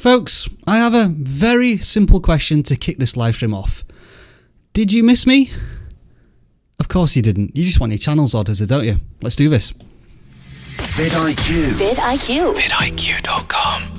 Folks, I have a very simple question to kick this live stream off. Did you miss me? Of course you didn't. You just want your channels audited, don't you? Let's do this. vidIQ. vidIQ. vidIQ.com.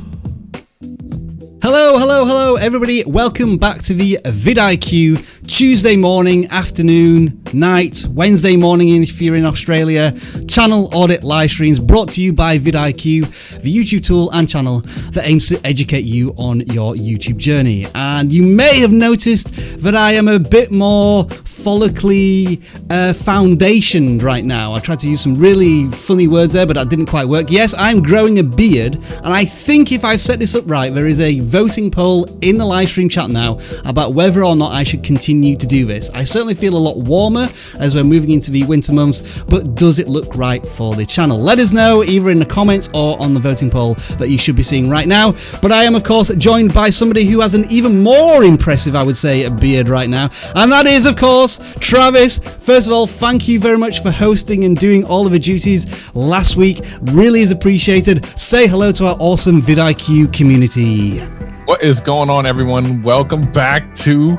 Hello, everybody. Welcome back to the vidIQ Tuesday morning, afternoon, night, Wednesday morning if you're in Australia. Channel audit live streams brought to you by vidIQ, the YouTube tool and channel that aims to educate you on your YouTube journey. And you may have noticed that I am a bit more follically foundationed right now. I tried to use some really funny words there, but that didn't quite work. Yes, I'm growing a beard, and I think if I've set this up right, there is a voting poll in the live stream chat now about whether or not I should continue to do this. I certainly feel a lot warmer as we're moving into the winter months, but does it look right for the channel? Let us know either in the comments or on the voting poll that you should be seeing right now. But I am, of course, joined by somebody who has an even more impressive, I would say, beard right now, and that is, of course, Travis. First of all, thank you very much for hosting and doing all of the duties last week. Really is appreciated. Say hello to our awesome vidIQ community. What is going on, everyone? Welcome back to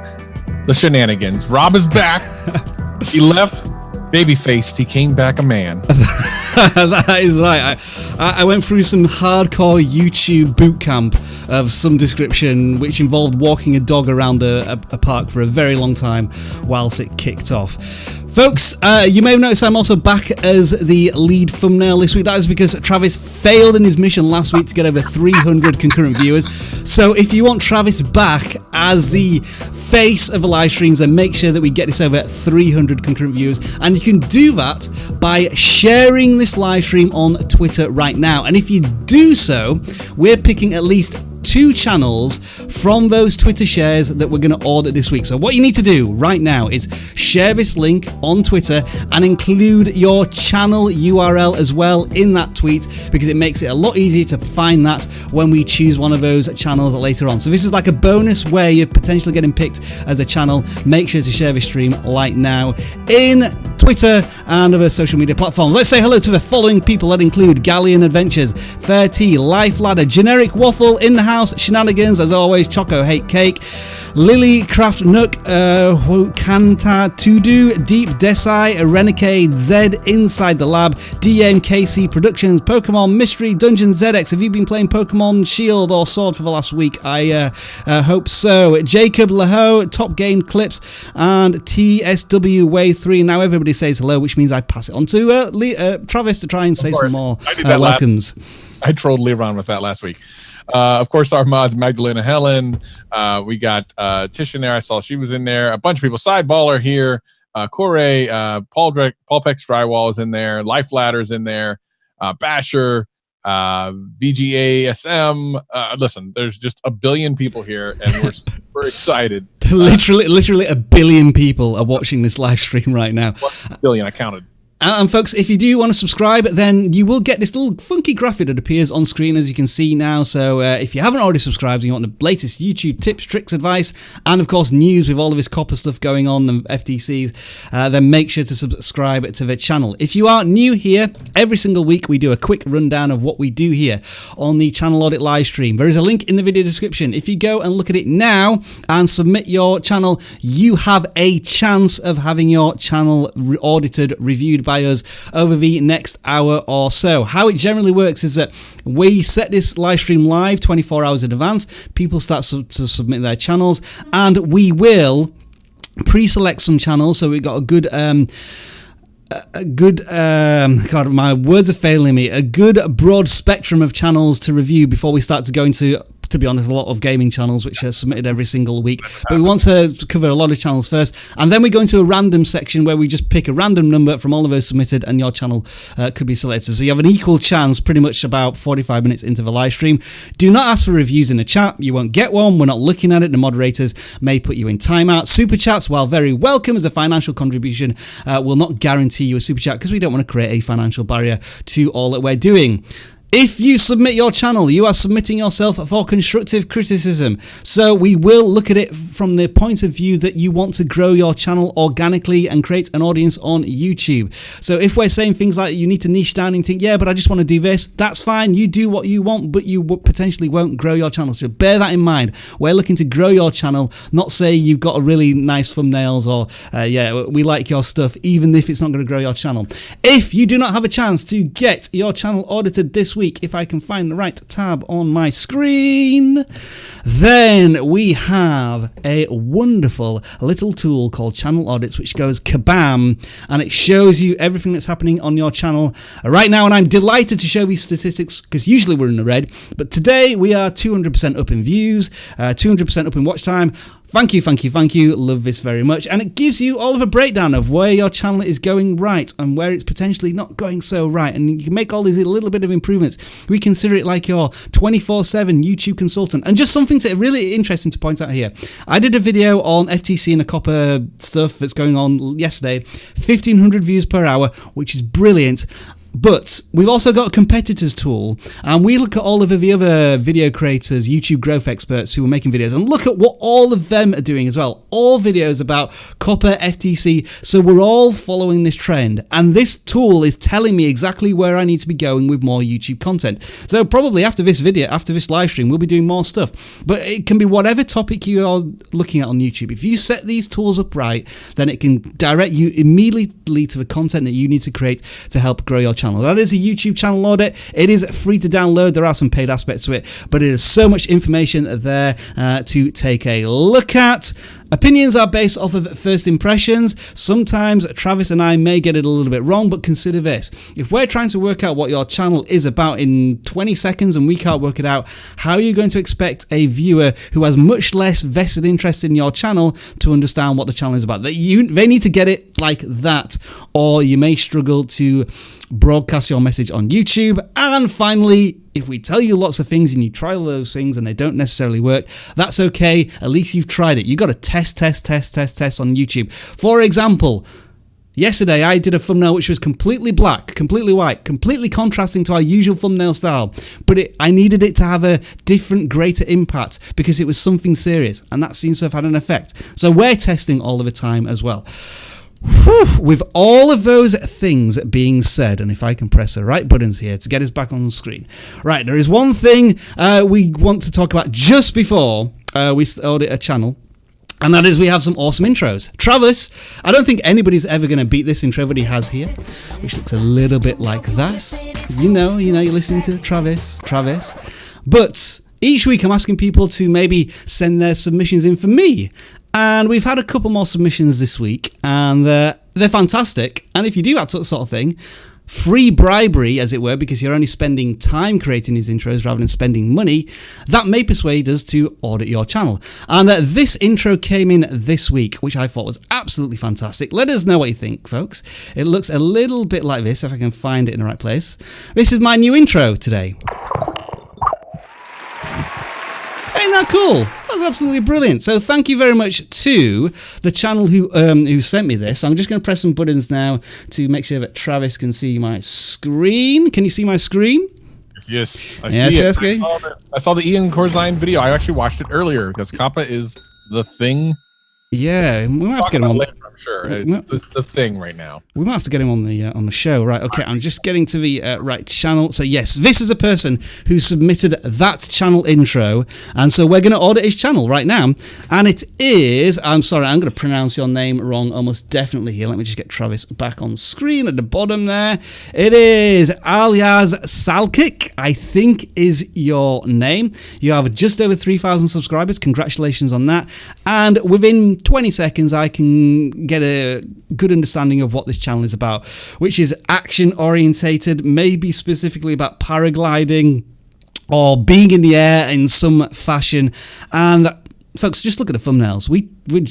the shenanigans. Rob is back. He left baby-faced. He came back a man. That is right. I went through some hardcore YouTube boot camp of some description, which involved walking a dog around a park for a very long time whilst it kicked off. Folks, you may have noticed I'm also back as the lead thumbnail this week. That is because Travis failed in his mission last week to get over 300 concurrent viewers. So if you want Travis back as the face of the live streams, then make sure that we get this over 300 concurrent viewers. And you can do that by sharing this live stream on Twitter right now. And if you do so, we're picking at least 2 channels from those Twitter shares that we're going to audit this week. So what you need to do right now is share this link on Twitter and include your channel URL as well in that tweet, because it makes it a lot easier to find that when we choose one of those channels later on. So this is like a bonus way of potentially getting picked as a channel. Make sure to share this stream right now in Twitter and other social media platforms. Let's say hello to the following people that include Galleon Adventures, Fair Tea, Life Ladder, Generic Waffle, In the House, Shenanigans, as always, Choco Hate Cake, Lily Craft Nook, Kanta Tudu, Deep Desai, Renegade, Zed, Inside the Lab, DMKC Productions, Pokemon Mystery, Dungeon ZX. Have you been playing Pokemon Shield or Sword for the last week? I hope so. Jacob Laho, Top Game Clips, and TSW Wave 3. Now everybody says hello, which means I pass it on to Travis to try and say some more welcomes. I trolled Leron with that last week. Of course, our mods, Magdalena Helen. We got Tish in there. I saw she was in there. A bunch of people. Sideballer here. Corey, Paul Peck's Drywall is in there. Life Ladder's in there. Basher, VGASM. Listen, there's just a billion people here, and we're super excited. Literally a billion people are watching this live stream right now. 1 billion, I counted. And folks, if you do want to subscribe, then you will get this little funky graphic that appears on screen, as you can see now. So if you haven't already subscribed and you want the latest YouTube tips, tricks, advice, and of course news with all of this copper stuff going on and FTCs, then make sure to subscribe to the channel. If you are new here, every single week we do a quick rundown of what we do here on the Channel Audit live stream. There is a link in the video description. If you go and look at it now and submit your channel, you have a chance of having your channel audited, reviewed by us over the next hour or so. How it generally works is that we set this live stream live 24 hours in advance. People start to submit their channels, and we will pre-select some channels. So we've got a good God, my words are failing me. A good broad spectrum of channels to review before we start to go into, to be honest, a lot of gaming channels which are submitted every single week. But we want to cover a lot of channels first, and then we go into a random section where we just pick a random number from all of those submitted, and your channel could be selected. So you have an equal chance pretty much about 45 minutes into the live stream. Do not ask for reviews in the chat. You won't get one. We're not looking at it. The moderators may put you in timeout. Super chats, while very welcome as a financial contribution, will not guarantee you a super chat, because we don't want to create a financial barrier to all that we're doing. If you submit your channel, you are submitting yourself for constructive criticism. So we will look at it from the point of view that you want to grow your channel organically and create an audience on YouTube. So if we're saying things like you need to niche down and think, yeah, but I just want to do this, that's fine. You do what you want, but you potentially won't grow your channel. So bear that in mind. We're looking to grow your channel, not say you've got a really nice thumbnails or, yeah, we like your stuff, even if it's not going to grow your channel. If you do not have a chance to get your channel audited this week, if I can find the right tab on my screen, then we have a wonderful little tool called Channel Audits, which goes kabam, and it shows you everything that's happening on your channel right now. And I'm delighted to show these statistics because usually we're in the red, but today we are 200% up in views, 200% up in watch time. Thank you, thank you, thank you. Love this very much. And it gives you all of a breakdown of where your channel is going right and where it's potentially not going so right. And you can make all these little bit of improvements. We consider it like your 24/7 YouTube consultant. And just something really interesting to point out here. I did a video on FTC and the copper stuff that's going on yesterday. 1,500 views per hour, which is brilliant. But we've also got a competitors tool, and we look at all of the other video creators, YouTube growth experts who are making videos, and look at what all of them are doing as well. All videos about copper, FTC, so we're all following this trend. And this tool is telling me exactly where I need to be going with more YouTube content. So probably after this video, after this live stream, we'll be doing more stuff. But it can be whatever topic you are looking at on YouTube. If you set these tools up right, then it can direct you immediately to the content that you need to create to help grow your channel. That is a YouTube channel audit. It is free to download. There are some paid aspects to it, but it is so much information there to take a look at. Opinions are based off of first impressions. Sometimes Travis and I may get it a little bit wrong, but consider this. If we're trying to work out what your channel is about in 20 seconds and we can't work it out, how are you going to expect a viewer who has much less vested interest in your channel to understand what the channel is about? They need to get it like that, or you may struggle to broadcast your message on YouTube. And finally, if we tell you lots of things and you try all those things and they don't necessarily work, that's okay. At least you've tried it. You've got to test on YouTube. For example, yesterday I did a thumbnail which was completely black, completely white, completely contrasting to our usual thumbnail style. But I needed it to have a different, greater impact because it was something serious, and that seems to have had an effect. So we're testing all of the time as well. With all of those things being said, and if I can press the right buttons here to get us back on the screen. Right, there is one thing we want to talk about just before we audit a channel, and that is we have some awesome intros. Travis, I don't think anybody's ever going to beat this intro that he has here, which looks a little bit like that. You know, you're listening to Travis. But each week I'm asking people to maybe send their submissions in for me. And we've had a couple more submissions this week, and they're fantastic. And if you do that sort of thing, free bribery, as it were, because you're only spending time creating these intros rather than spending money, that may persuade us to audit your channel. And this intro came in this week, which I thought was absolutely fantastic. Let us know what you think, folks. It looks a little bit like this, if I can find it in the right place. This is my new intro today. Ain't that cool? That's absolutely brilliant. So thank you very much to the channel who sent me this. I'm just going to press some buttons now to make sure that Travis can see my screen. Can you see my screen? Yes. I see it. Okay. I saw the Ian Corzine video. I actually watched it earlier because Kappa is the thing. Yeah, we might have to get him on. Later, I'm sure it's the thing right now. We might have to get him on the show, right? Okay, I'm just getting to the right channel. So yes, this is a person who submitted that channel intro, and so we're going to audit his channel right now. And it is, I'm sorry, I'm going to pronounce your name wrong almost definitely here. Let me just get Travis back on screen at the bottom there. It is alias Salkic, I think is your name. You have just over 3,000 subscribers. Congratulations on that. And within 20 seconds, I can get a good understanding of what this channel is about, which is action orientated, maybe specifically about paragliding or being in the air in some fashion. And folks, just look at the thumbnails.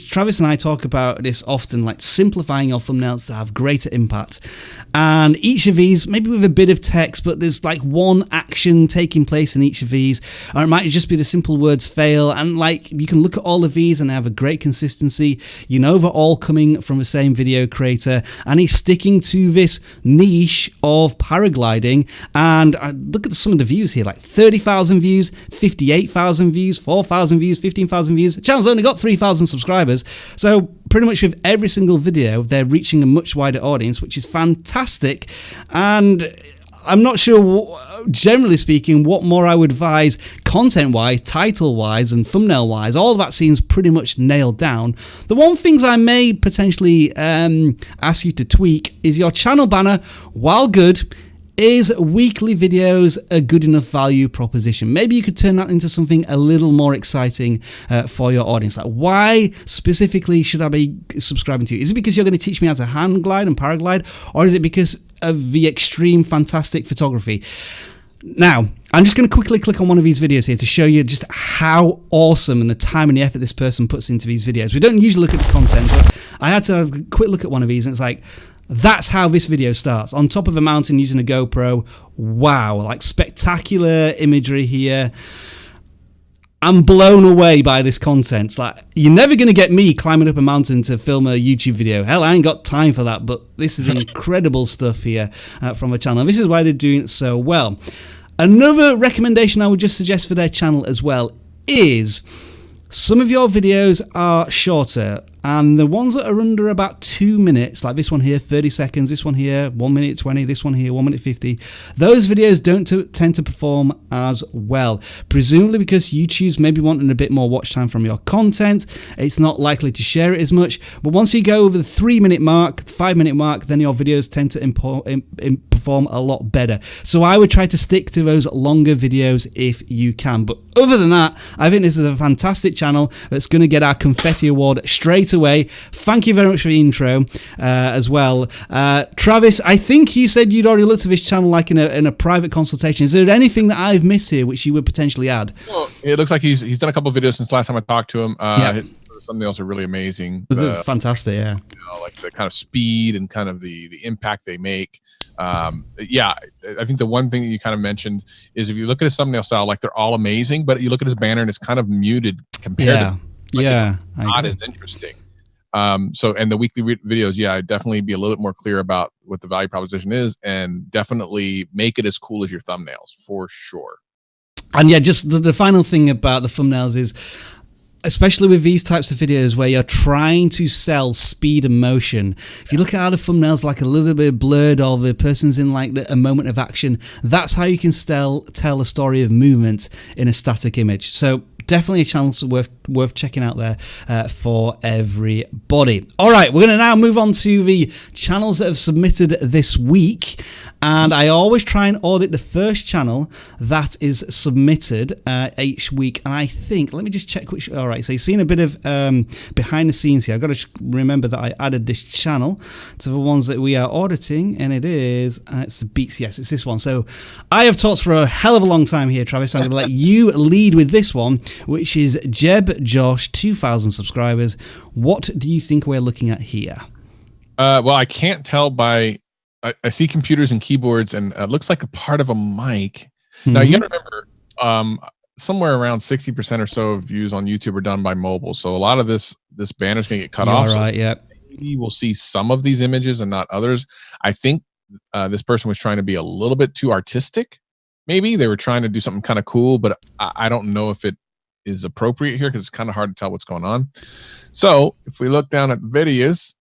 Travis and I talk about this often, like simplifying your thumbnails to have greater impact. And each of these, maybe with a bit of text, but there's like one action taking place in each of these. Or it might just be the simple words fail. And like you can look at all of these and they have a great consistency. You know they're all coming from the same video creator. And he's sticking to this niche of paragliding. And look at some of the views here, like 30,000 views, 58,000 views, 4,000 views, 15,000 views. The channel's only got 3,000 subscribers. So pretty much with every single video, they're reaching a much wider audience, which is fantastic. And I'm not sure, generally speaking, what more I would advise content-wise, title-wise, and thumbnail-wise. All of that seems pretty much nailed down. The one things I may potentially ask you to tweak is your channel banner, while good, is weekly videos a good enough value proposition? Maybe you could turn that into something a little more exciting for your audience. Like, why specifically should I be subscribing to you? Is it because you're going to teach me how to hang glide and paraglide? Or is it because of the extreme fantastic photography? Now, I'm just going to quickly click on one of these videos here to show you just how awesome and the time and the effort this person puts into these videos. We don't usually look at the content, but I had to have a quick look at one of these and it's like, that's how this video starts. On top of a mountain using a GoPro. Wow, like spectacular imagery here. I'm blown away by this content. Like, you're never going to get me climbing up a mountain to film a YouTube video. Hell, I ain't got time for that, but this is incredible stuff here from a channel. This is why they're doing it so well. Another recommendation I would just suggest for their channel as well is some of your videos are shorter, and the ones that are under about 2 minutes, like this one here, 30 seconds, this one here, 1 minute 20, this one here, 1 minute 50, those videos don't tend to perform as well. Presumably because YouTube's maybe wanting a bit more watch time from your content, it's not likely to share it as much. But once you go over the 3 minute mark, 5 minute mark, then your videos tend to perform a lot better. So I would try to stick to those longer videos if you can. But other than that, I think this is a fantastic channel that's going to get our confetti award straight away. Thank you very much for the intro as well. Travis, I think you said you'd already looked at this channel like in a private consultation. Is there anything that I've missed here which you would potentially add? Well, it looks like he's done a couple of videos since the last time I talked to him. Yeah. Something else are really amazing. Fantastic, yeah. You know, like the kind of speed and kind of the impact they make. Yeah, I think the one thing that you kind of mentioned is if you look at his thumbnail style, like they're all amazing, but you look at his banner and it's kind of muted compared to, like, it's not as interesting. So, and the weekly videos, yeah, I'd definitely be a little bit more clear about what the value proposition is and definitely make it as cool as your thumbnails for sure. And yeah, just the final thing about the thumbnails is, especially with these types of videos where you're trying to sell speed and motion, if you look at how the thumbnails like a little bit blurred or the person's in like a moment of action, that's how you can tell a story of movement in a static image. So definitely a channel worth checking out there for everybody. All right, we're going to now move on to the channels that have submitted this week. And I always try and audit the first channel that is submitted each week. And I think, let me just check which. All right, so you've seen a bit of behind the scenes here. I've got to remember that I added this channel to the ones that we are auditing. And it is, it's the Beats. Yes, it's this one. So I have talked for a hell of a long time here, Travis. So I'm going to let you lead with this one, which is JebJosh, 2,000 subscribers. What do you think we're looking at here? Well, I can't tell by, I see computers and keyboards and it looks like a part of a mic. Now you got to remember, somewhere around 60% or so of views on YouTube are done by mobile. So a lot of this banner is going to get cut off. Right, yeah. Maybe we'll see some of these images and not others. I think this person was trying to be a little bit too artistic. Maybe they were trying to do something kind of cool, but I don't know if it is appropriate here because it's kind of hard to tell what's going on. So if we look down at the videos,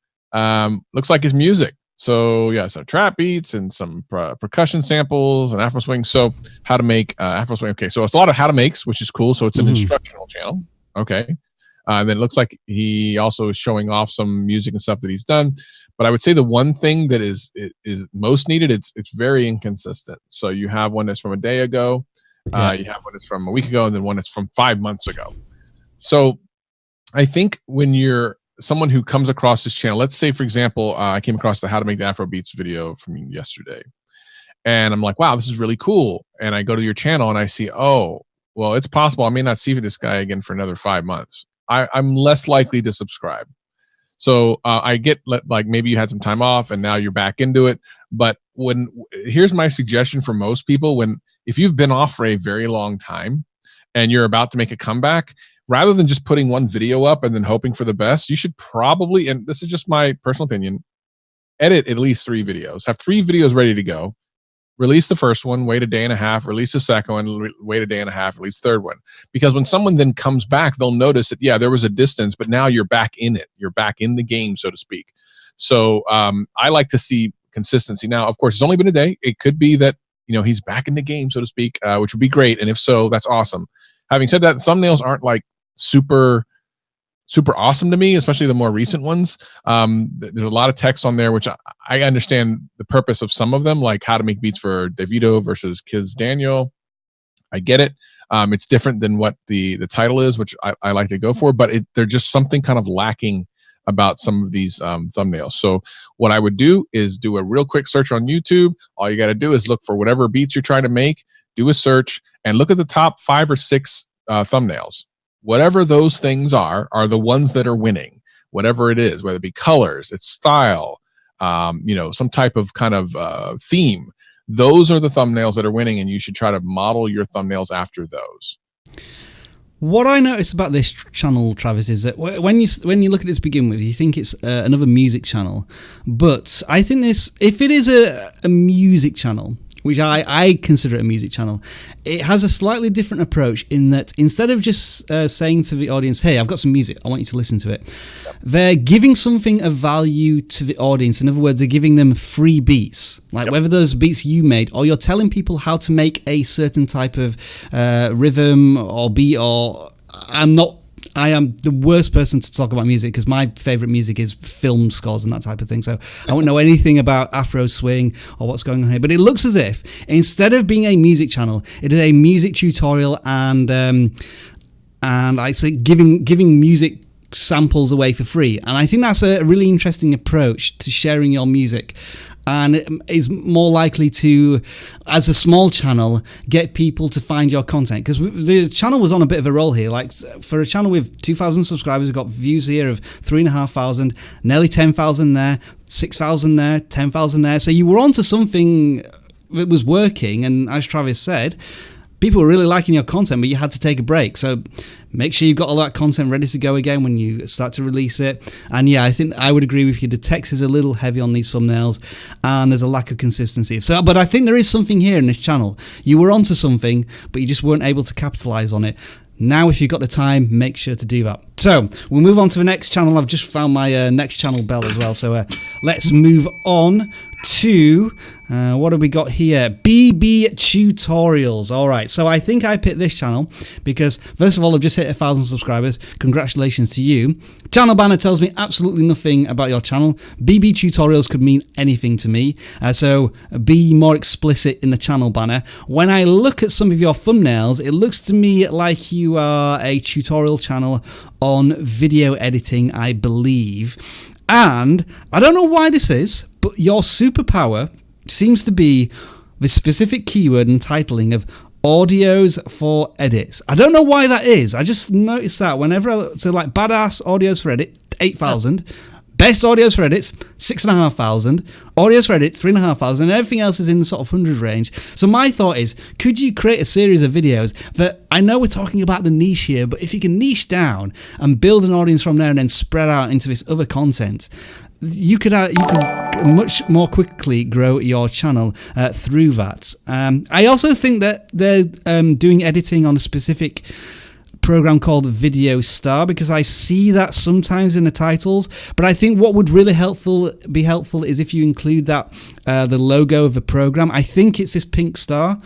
looks like his music. So yeah, so trap beats and some percussion samples and Afro swing. So how to make Afro swing. Okay, so it's a lot of how to makes, which is cool. So it's an instructional channel. Okay, then it looks like he also is showing off some music and stuff that he's done. But I would say the one thing that is most needed, it's very inconsistent. So you have one that's from a day ago, you have one that's from a week ago, and then one that's from 5 months ago. So I think when you're someone who comes across this channel, let's say, for example, I came across the How to Make the Afro Beats video from yesterday. And I'm like, wow, this is really cool. And I go to your channel and I see, oh, well, it's possible I may not see this guy again for another 5 months. I'm less likely to subscribe. So I get like maybe you had some time off and now you're back into it. But here's my suggestion for most people: if you've been off for a very long time and you're about to make a comeback, rather than just putting one video up and then hoping for the best, you should probably, and this is just my personal opinion, edit at least 3 videos. Have 3 videos ready to go. Release the first one, wait a day and a half, release the second one, wait a day and a half, release the third one. Because when someone then comes back, they'll notice that, yeah, there was a distance, but now you're back in it. You're back in the game, so to speak. So I like to see consistency. Now, of course, it's only been a day. It could be that, he's back in the game, so to speak, which would be great. And if so, that's awesome. Having said that, thumbnails aren't like super awesome to me, especially the more recent ones. There's a lot of text on there, which I understand the purpose of some of them, like how to make beats for Davido versus Kiz Daniel. I get it. It's different than what the title is, which I like to go for, but they're just something kind of lacking about some of these thumbnails. So what I would do is do a real quick search on YouTube. All you got to do is look for whatever beats you're trying to make, do a search, and look at the top 5 or 6 thumbnails. Whatever those things are the ones that are winning, whatever it is, whether it be colors, it's style, some type of kind of theme. Those are the thumbnails that are winning, and you should try to model your thumbnails after those. What I noticed about this channel, Travis, is that when you look at it to begin with, you think it's another music channel. But I think if it is a music channel, which I consider it a music channel, it has a slightly different approach in that instead of just saying to the audience, hey, I've got some music, I want you to listen to it, they're giving something of value to the audience. In other words, they're giving them free beats, like whether those beats you made, or you're telling people how to make a certain type of rhythm or beat, or I am the worst person to talk about music because my favorite music is film scores and that type of thing. So I won't know anything about Afro swing or what's going on here. But it looks as if instead of being a music channel, it is a music tutorial and I say giving music samples away for free. And I think that's a really interesting approach to sharing your music. And it is more likely to, as a small channel, get people to find your content. Because the channel was on a bit of a roll here. Like, for a channel with 2,000 subscribers, we've got views here of 3,500, nearly 10,000 there, 6,000 there, 10,000 there. So you were onto something that was working. And as Travis said, people were really liking your content, but you had to take a break. So make sure you've got all that content ready to go again when you start to release it. And yeah, I think I would agree with you. The text is a little heavy on these thumbnails and there's a lack of consistency. So, but I think there is something here in this channel. You were onto something, but you just weren't able to capitalize on it. Now, if you've got the time, make sure to do that. So we'll move on to the next channel. I've just found my next channel bell as well. So let's move on to what have we got here? BB Tutorials. All right, so I think I picked this channel because first of all, I've just hit 1,000 subscribers. Congratulations to you. Channel banner tells me absolutely nothing about your channel. BB Tutorials could mean anything to me, so be more explicit in the channel banner. When I look at some of your thumbnails, it looks to me like you are a tutorial channel on video editing, I believe. And I don't know why this is, but your superpower seems to be the specific keyword and titling of audios for edits. I don't know why that is. I just noticed that whenever so like badass audios for edit, 8,000. Best audios for edits, 6,500. Audios for edits, 3,500. And everything else is in the sort of 100 range. So my thought is, could you create a series of videos that, I know we're talking about the niche here, but if you can niche down and build an audience from there and then spread out into this other content, you could much more quickly grow your channel through that. I also think that they're doing editing on a specific program called Video Star because I see that sometimes in the titles, but I think what would really be helpful is if you include that the logo of the program. I think it's this pink star.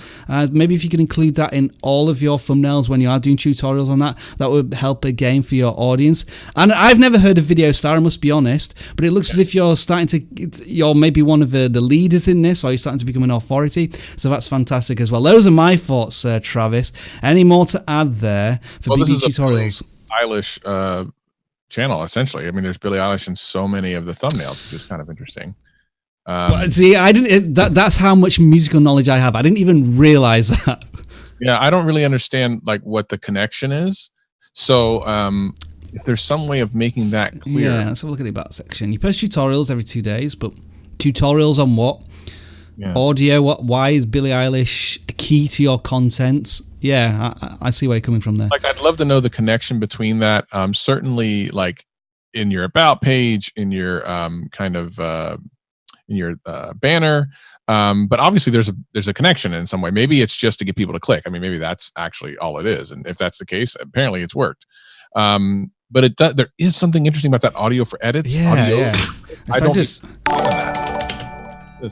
Maybe if you can include that in all of your thumbnails when you are doing tutorials on that, that would help again for your audience. And I've never heard of Video Star, I must be honest, but it looks as if you're maybe one of the leaders in this, or you're starting to become an authority, so that's fantastic as well. Those are my thoughts, Travis. Any more to add there for BB Tutorials? Billie Eilish channel, essentially. I mean, there's Billie Eilish in so many of the thumbnails, which is kind of interesting. See, I didn't. That's how much musical knowledge I have. I didn't even realize that. Yeah, I don't really understand like what the connection is. So if there's some way of making that clear. Yeah, let's have a look at the about section. You post tutorials every 2 days, but tutorials on what? Yeah. Audio. Why is Billie Eilish key to your content? Yeah, I see where you're coming from there. Like, I'd love to know the connection between that. Certainly, like in your about page, in your banner, but obviously there's a connection in some way. Maybe it's just to get people to click. I mean, maybe that's actually all it is. And if that's the case, apparently it's worked. But it does. There is something interesting about that audio for edits. Yeah, audio. yeah. I don't. What is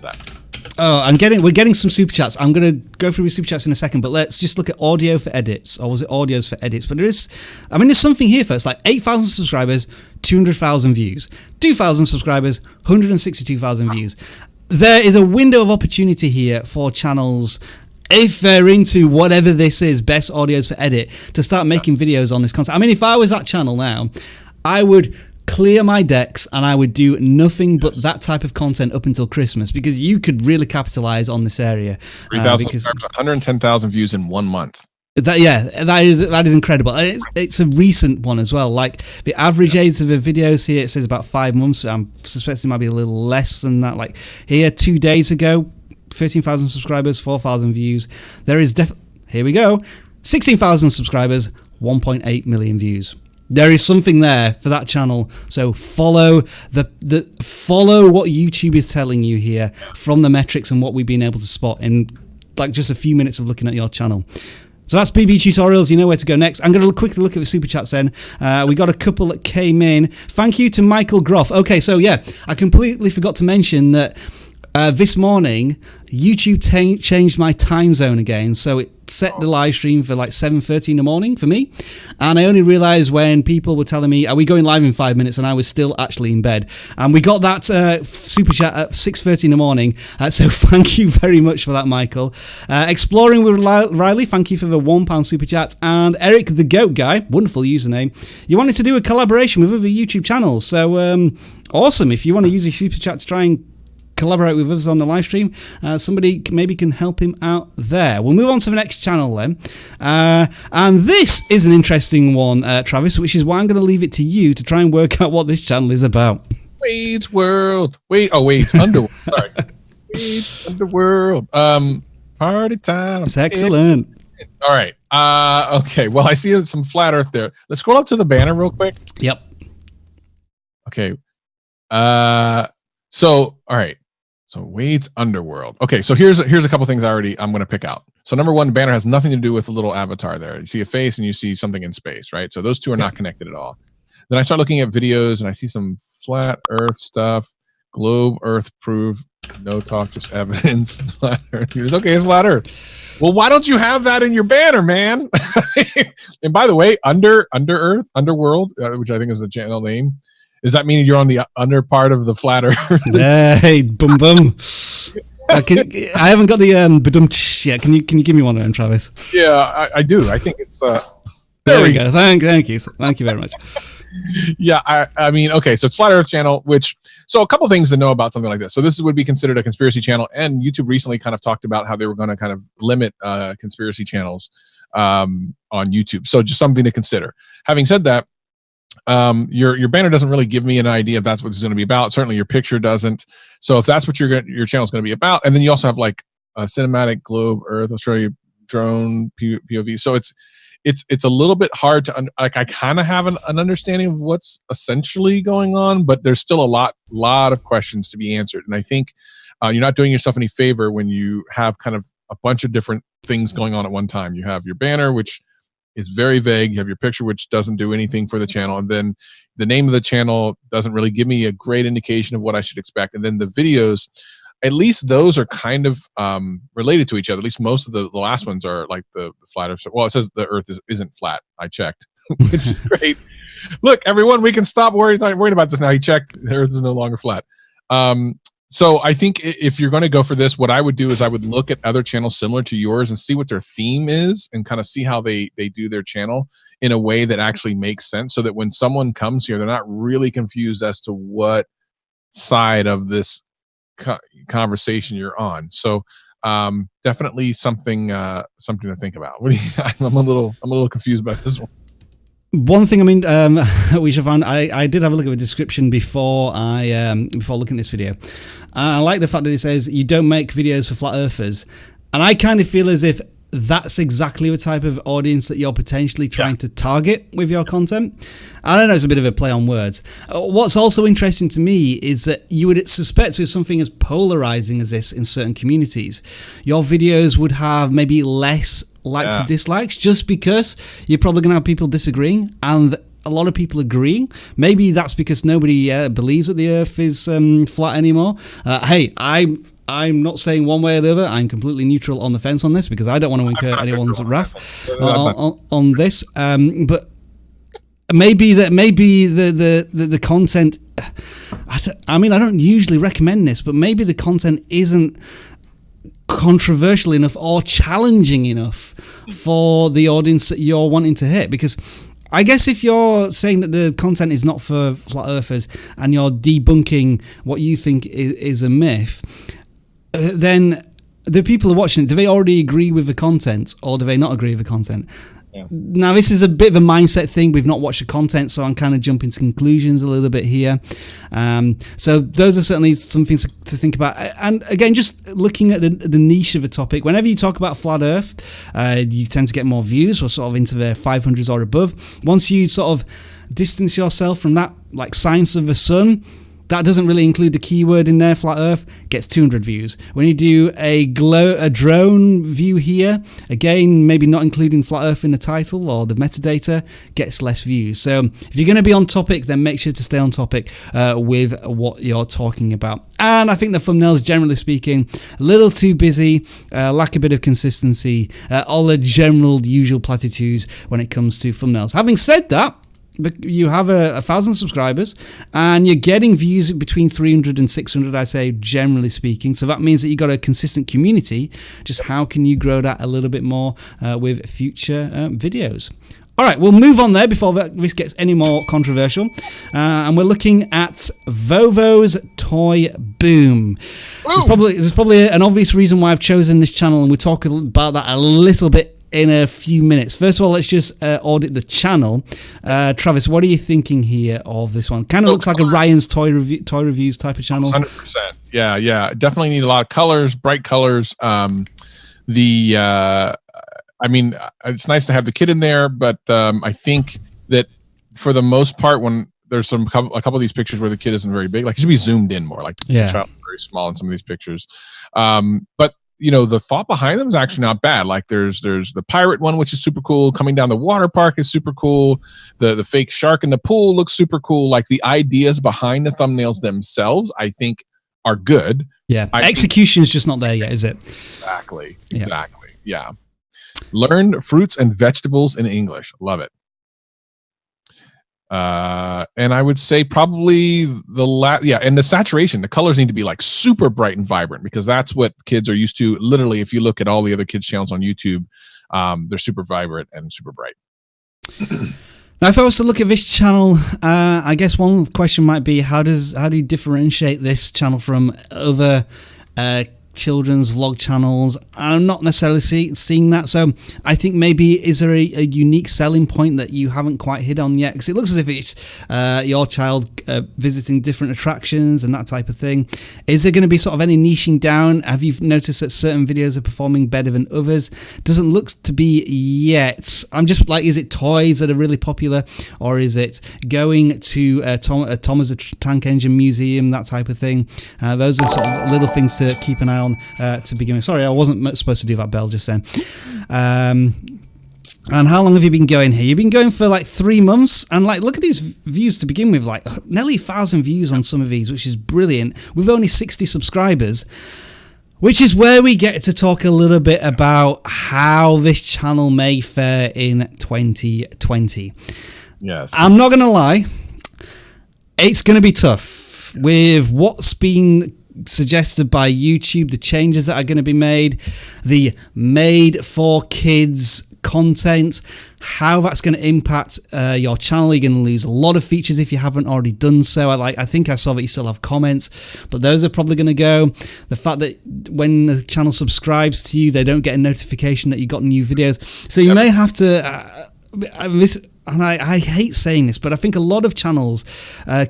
that? Oh, we're getting some super chats. I'm going to go through the super chats in a second, but let's just look at audio for edits, or was it audios for edits? But there's something here first, like 8,000 subscribers, 200,000 views, 2,000 subscribers, 162,000 views. There is a window of opportunity here for channels, if they're into whatever this is, best audios for edit, to start making videos on this content. I mean, if I was that channel now, I would clear my decks and I would do nothing but that type of content up until Christmas, because you could really capitalize on this area. 3,000 subscribers, 110,000 views in 1 month. That is incredible. And it's a recent one as well. Like the average age of the videos here, it says about 5 months. I'm suspecting it might be a little less than that. Like here, 2 days ago, 13,000 subscribers, 4,000 views. There is here we go, 16,000 subscribers, 1.8 million views. There is something there for that channel. So follow follow what YouTube is telling you here from the metrics and what we've been able to spot in like just a few minutes of looking at your channel. So that's BB Tutorials. You know where to go next. I'm going to quickly look at the super chats then. We got a couple that came in. Thank you to Michael Groff. Okay, so yeah, I completely forgot to mention that this morning YouTube changed my time zone again, so it set the live stream for like 7:30 in the morning for me, and I only realized when people were telling me, are we going live in 5 minutes, and I was still actually in bed, and we got that super chat at 6:30 in the morning, so thank you very much for that, Michael. Exploring with Riley, thank you for the £1 super chat, and Eric the Goat Guy, wonderful username, you wanted to do a collaboration with other YouTube channels, so awesome. If you want to use your super chat to try and collaborate with us on the live stream, somebody maybe can help him out there. We'll move on to the next channel then, and this is an interesting one, Travis, which is why I'm going to leave it to you to try and work out what this channel is about. Wade's World. Wade's Underworld. Sorry. Wade's Underworld. Party time. It's excellent. All right. Okay. Well, I see some flat Earth there. Let's scroll up to the banner real quick. Yep. Okay. So, all right. So Wade's Underworld. Okay, so here's a couple things I'm going to pick out. So number one, the banner has nothing to do with the little avatar there. You see a face and you see something in space, right? So those two are not connected at all. Then I start looking at videos and I see some flat Earth stuff. Globe Earth proof. No talk, just evidence. Flat Earth. Okay, it's flat Earth. Well, why don't you have that in your banner, man? And by the way, Underworld, which I think is the channel name. Does that mean you're on the under part of the flat Earth? Hey, boom, boom. I haven't got the badum yet. Can you give me one of them, Travis? Yeah, I do. I think it's. There we go. Thank you very much. Yeah, I mean, okay, so it's Flat Earth channel, so a couple things to know about something like this. So this would be considered a conspiracy channel, and YouTube recently kind of talked about how they were going to kind of limit conspiracy channels on YouTube. So just something to consider. Having said that, your banner doesn't really give me an idea if that's what it's going to be about. Certainly your picture doesn't. So if that's what your channel is going to be about, and then you also have like a cinematic globe Earth, I'll show you drone POV. So it's a little bit hard to I kind of have an understanding of what's essentially going on, but there's still a lot of questions to be answered. And I think you're not doing yourself any favor when you have kind of a bunch of different things going on at one time. You have your banner, which is very vague. You have your picture, which doesn't do anything for the channel. And then the name of the channel doesn't really give me a great indication of what I should expect. And then the videos, at least those are kind of related to each other. At least most of the last ones are like the flat Earth. Well, it says the Earth isn't flat. I checked, which is great. Look, everyone, we can stop worrying about this now. He checked. The Earth is no longer flat. So I think if you're going to go for this, what I would do is I would look at other channels similar to yours and see what their theme is and kind of see how they do their channel in a way that actually makes sense, so that when someone comes here, they're not really confused as to what side of this conversation you're on. So definitely something to think about. What do you? I'm a little confused by this one. One thing, I mean, which I found, I did have a look at the description before before looking at this video. I like the fact that it says you don't make videos for flat earthers, and I kind of feel as if that's exactly the type of audience that you're potentially trying to target with your content. I don't know, it's a bit of a play on words. What's also interesting to me is that you would suspect with something as polarizing as this in certain communities, your videos would have maybe less likes and dislikes, just because you're probably going to have people disagreeing and a lot of people agreeing. Maybe that's because nobody believes that the earth is flat anymore. Hey, I'm not saying one way or the other. I'm completely neutral on the fence on this because I don't want to incur anyone's wrath on this. But maybe the content. I mean, I don't usually recommend this, but maybe the content isn't controversial enough or challenging enough for the audience that you're wanting to hit. Because I guess if you're saying that the content is not for flat earthers and you're debunking what you think is a myth, then the people who are watching it, do they already agree with the content or do they not agree with the content? Now, this is a bit of a mindset thing. We've not watched the content, so I'm kind of jumping to conclusions a little bit here. So those are certainly some things to think about. And again, just looking at the niche of a topic, whenever you talk about flat earth, you tend to get more views or sort of into the 500s or above. Once you sort of distance yourself from that, like science of the sun, that doesn't really include the keyword in there, flat earth, gets 200 views. When you do a drone view here, again, maybe not including flat earth in the title or the metadata, gets less views. So if you're going to be on topic, then make sure to stay on topic with what you're talking about. And I think the thumbnails, generally speaking, a little too busy, lack a bit of consistency, all the general usual platitudes when it comes to thumbnails. Having said that, you have 1,000 subscribers and you're getting views between 300 and 600, I say, generally speaking. So that means that you've got a consistent community. Just how can you grow that a little bit more with future videos? All right, we'll move on there before this gets any more controversial. And we're looking at Vovo's ToyBoom. There's probably an obvious reason why I've chosen this channel, and we'll talk about that a little bit in a few minutes. First of all, let's just audit the channel. Travis, what are you thinking here of this one? Kind of looks like a Ryan's toy reviews type of channel. 100%. Yeah. Definitely need a lot of colors, bright colors. I mean, it's nice to have the kid in there, but I think that for the most part, when there's a couple of these pictures where the kid isn't very big, like it should be zoomed in more, like the child is very small in some of these pictures. But you know, the thought behind them is actually not bad. Like there's the pirate one, which is super cool. Coming down the water park is super cool. The fake shark in the pool looks super cool. Like the ideas behind the thumbnails themselves, I think, are good. Yeah, execution is just not there yet, is it? Exactly. Yeah. Learn fruits and vegetables in English. Love it. And I would say probably and the saturation, the colors need to be like super bright and vibrant, because that's what kids are used to. Literally, if you look at all the other kids channels on YouTube, they're super vibrant and super bright. Now, if I was to look at this channel, I guess one question might be, how do you differentiate this channel from other children's vlog channels? I'm not necessarily seeing that, so I think maybe is there a unique selling point that you haven't quite hit on yet? Because it looks as if it's your child visiting different attractions and that type of thing. Is there going to be sort of any niching down? Have you noticed that certain videos are performing better than others? Doesn't look to be yet. I'm just like, is it toys that are really popular, or is it going to Thomas the Tank Engine Museum, that type of thing? Those are sort of little things to keep an eye on to begin with. Sorry, I wasn't supposed to do that bell just then. And how long have you been going here? You've been going for like 3 months, and like, look at these views to begin with, like nearly 1,000 views on some of these, which is brilliant. We've only 60 subscribers, which is where we get to talk a little bit about how this channel may fare in 2020. Yes. I'm not going to lie, it's going to be tough with what's been suggested by YouTube, the changes that are going to be made, the made for kids content, how that's going to impact your channel. You're going to lose a lot of features if you haven't already done so. I think I saw that you still have comments, but those are probably going to go. The fact that when the channel subscribes to you, they don't get a notification that you got new videos. So you may have to and I hate saying this, but I think a lot of channels,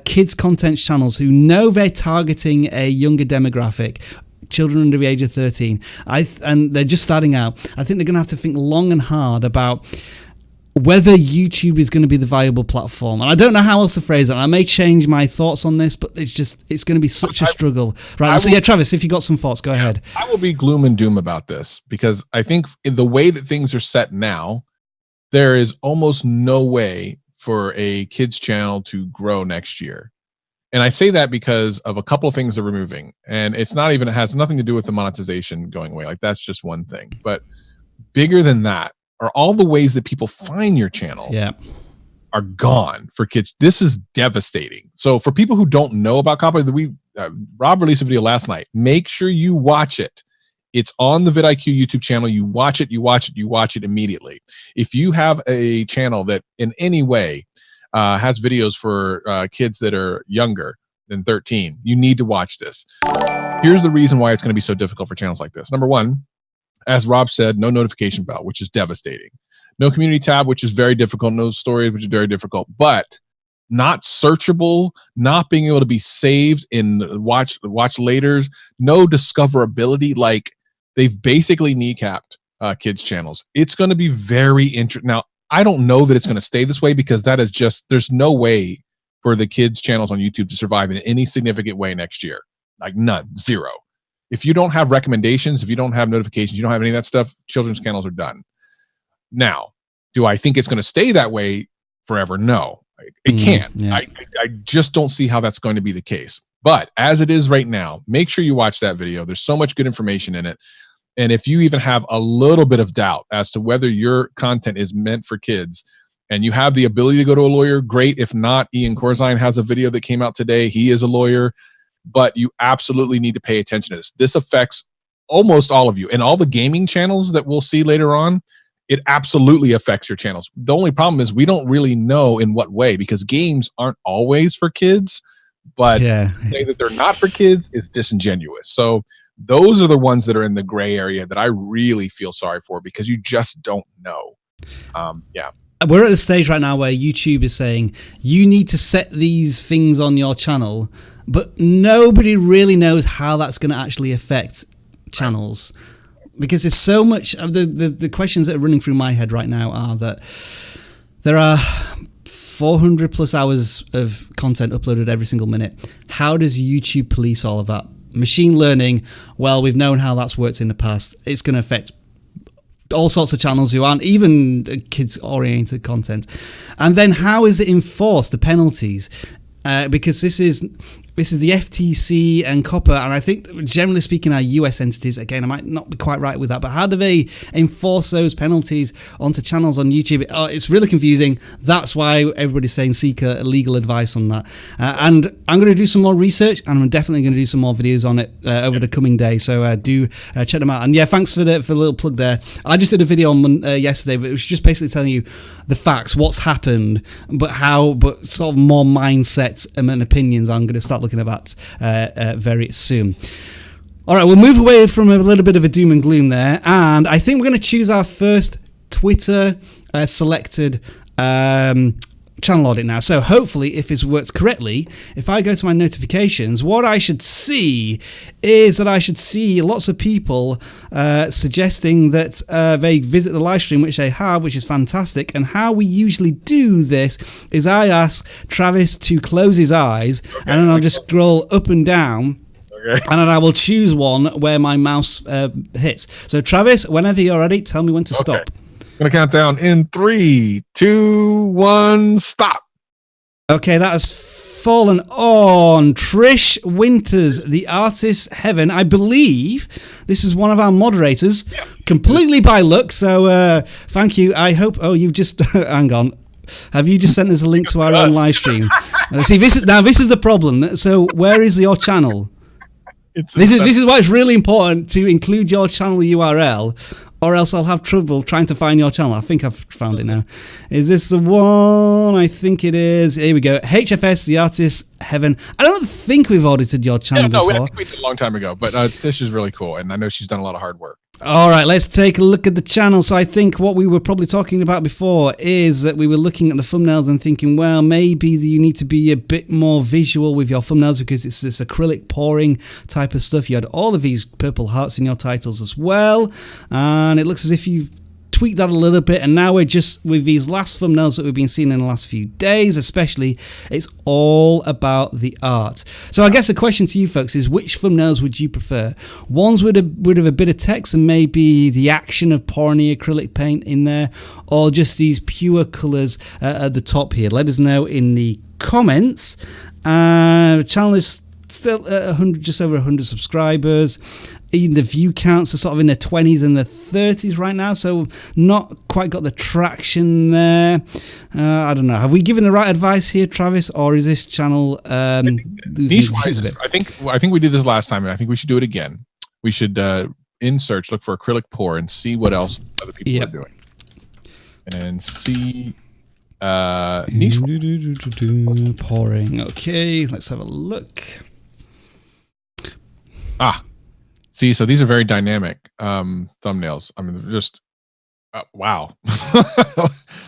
kids content channels who know they're targeting a younger demographic, children under the age of 13, and they're just starting out, I think they're going to have to think long and hard about whether YouTube is going to be the viable platform. And I don't know how else to phrase it. I may change my thoughts on this, but it's going to be such a struggle. Right. So Travis, if you got some thoughts, go ahead. I will be gloom and doom about this because I think in the way that things are set now, there is almost no way for a kids channel to grow next year. And I say that because of a couple of things that we're moving. And it has nothing to do with the monetization going away. Like that's just one thing. But bigger than that are all the ways that people find your channel are gone for kids. This is devastating. So for people who don't know about copyright, Rob released a video last night. Make sure you watch it. It's on the vidIQ YouTube channel. You watch it immediately. If you have a channel that in any way has videos for kids that are younger than 13, you need to watch this. Here's the reason why it's going to be so difficult for channels like this. Number one, as Rob said, no notification bell, which is devastating. No community tab, which is very difficult. No stories, which is very difficult. But not searchable, not being able to be saved in watch laters, no discoverability. Like they've basically kneecapped kids channels. It's going to be very interesting. Now, I don't know that it's going to stay this way because that is there's no way for the kids channels on YouTube to survive in any significant way next year. Like none, zero. If you don't have recommendations, if you don't have notifications, you don't have any of that stuff, children's channels are done. Now, do I think it's going to stay that way forever? No, it can't. Yeah. I just don't see how that's going to be the case. But as it is right now, make sure you watch that video. There's so much good information in it. And if you even have a little bit of doubt as to whether your content is meant for kids and you have the ability to go to a lawyer, great. If not, Ian Corzine has a video that came out today. He is a lawyer. But you absolutely need to pay attention to this. This affects almost all of you. And all the gaming channels that we'll see later on, it absolutely affects your channels. The only problem is we don't really know in what way because games aren't always for kids. But to say that they're not for kids is disingenuous. So those are the ones that are in the gray area that I really feel sorry for because you just don't know. We're at the stage right now where YouTube is saying you need to set these things on your channel, but nobody really knows how that's going to actually affect channels because there's so much of the questions that are running through my head right now are that there are 400 plus hours of content uploaded every single minute. How does YouTube police all of that? Machine learning, well, we've known how that's worked in the past. It's going to affect all sorts of channels who aren't even kids-oriented content. And then how is it enforced, the penalties? Because this is the FTC and COPPA, and I think generally speaking our US entities, again, I might not be quite right with that, but how do they enforce those penalties onto channels on YouTube? It's really confusing. That's why everybody's saying seek legal advice on that. And I'm going to do some more research, and I'm definitely going to do some more videos on it over the coming day, so do check them out. And yeah, thanks for the little plug there. I just did a video on yesterday, but it was just basically telling you the facts, what's happened, but sort of more mindset and opinions I'm going to start looking at very soon. All right, we'll move away from a little bit of a doom and gloom there, and I think we're going to choose our first Twitter selected channel audit now. So hopefully, if this works correctly, if I go to my notifications, what I should see is that I should see lots of people suggesting that they visit the live stream, which they have, which is fantastic. And how we usually do this is I ask Travis to close his eyes, and then I'll just scroll up and down. Okay. And then I will choose one where my mouse hits. So Travis, whenever you're ready, tell me when to stop. I'm going to count down in 3, 2, 1, stop. Okay, that has fallen on Trish Winters, the artist Heaven. I believe this is one of our moderators, completely by luck. So thank you. I hope. Oh, you've just hang on. Have you just sent us a link to our own live stream? See, this is the problem. So where is your channel? This is why it's really important to include your channel URL. Or else I'll have trouble trying to find your channel. I think I've found it now. Is this the one? I think it is. Here we go. HFS, the artist Heaven. I don't think we've audited your channel before. I think we did a long time ago. But Tish is really cool, and I know she's done a lot of hard work. All right, let's take a look at the channel. So I think what we were probably talking about before is that we were looking at the thumbnails and thinking, well, maybe you need to be a bit more visual with your thumbnails because it's this acrylic pouring type of stuff. You had all of these purple hearts in your titles as well, and it looks as if you tweaked that a little bit, and now we're just with these last thumbnails that we've been seeing in the last few days especially, it's all about the art. So I guess the question to you folks is, which thumbnails would you prefer? Ones would have a bit of text and maybe the action of pouring the acrylic paint in there, or just these pure colors at the top here? Let us know in the comments. The channel is still just over 100 subscribers. Even the view counts are sort of in the 20s and the 30s right now, so not quite got the traction there. I don't know. Have we given the right advice here, Travis, or is this channel niche-wise? I think we did this last time, and I think we should do it again. We should in search look for acrylic pour and see what else other people are doing, and see niche pouring. Okay, let's have a look. See, so these are very dynamic thumbnails. I mean, they're just wow.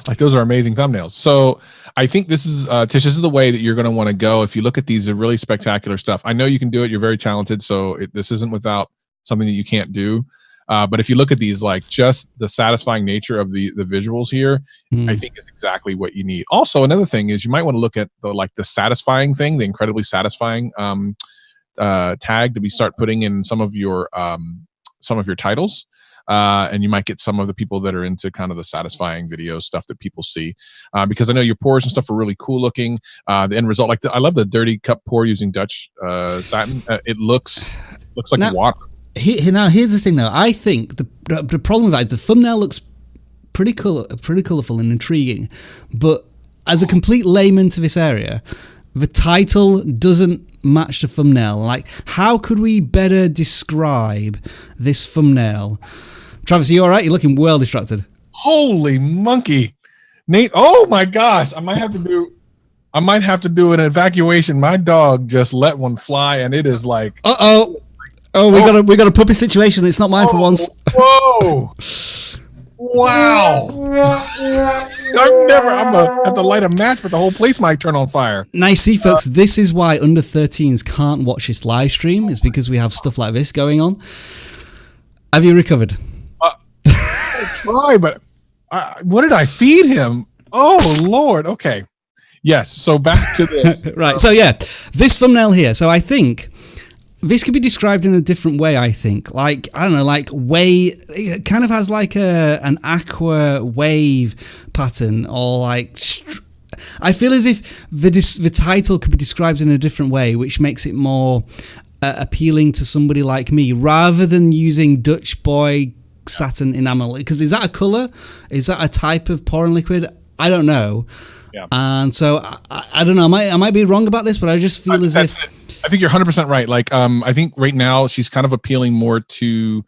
Like, those are amazing thumbnails. So I think this is Tish, this is the way that you're going to want to go. If you look at these, are really spectacular stuff. I know you can do it. You're very talented, so this isn't without something that you can't do. But if you look at these, like, just the satisfying nature of the visuals here, I think is exactly what you need. Also, another thing is you might want to look at the satisfying thing, the incredibly satisfying tag that we start putting in some of your titles, and you might get some of the people that are into kind of the satisfying video stuff that people see, because I know your pours and stuff are really cool looking. The end result, I love the dirty cup pour using Dutch satin. It looks like water. Now here's the thing though. I think the problem with that is the thumbnail looks pretty colourful and intriguing, but as a complete layman to this area, the title doesn't match the thumbnail. Like, how could we better describe this thumbnail? Travis, are you all right? You're looking well distracted. Holy monkey, Nate! Oh my gosh, I might have to do an evacuation. My dog just let one fly, and it is like, we got a puppy situation. It's not mine for once. Whoa! Wow! I'm gonna have to light a match, but the whole place might turn on fire. Now, see, folks, this is why under 13s can't watch this live stream. It's because we have stuff like this going on. Have you recovered? I try, but what did I feed him? Oh Lord! Okay, yes. So back to this. Right. So yeah, this thumbnail here. So I think this could be described in a different way, I think. Like, I don't know, like it kind of has like an aqua wave pattern, or like, I feel as if the title could be described in a different way, which makes it more appealing to somebody like me, rather than using Dutch boy satin enamel. Because is that a color? Is that a type of pouring liquid? I don't know. Yeah. And so I don't know. I might be wrong about this, but I just feel as if. I think you're 100% right. Like, I think right now she's kind of appealing more to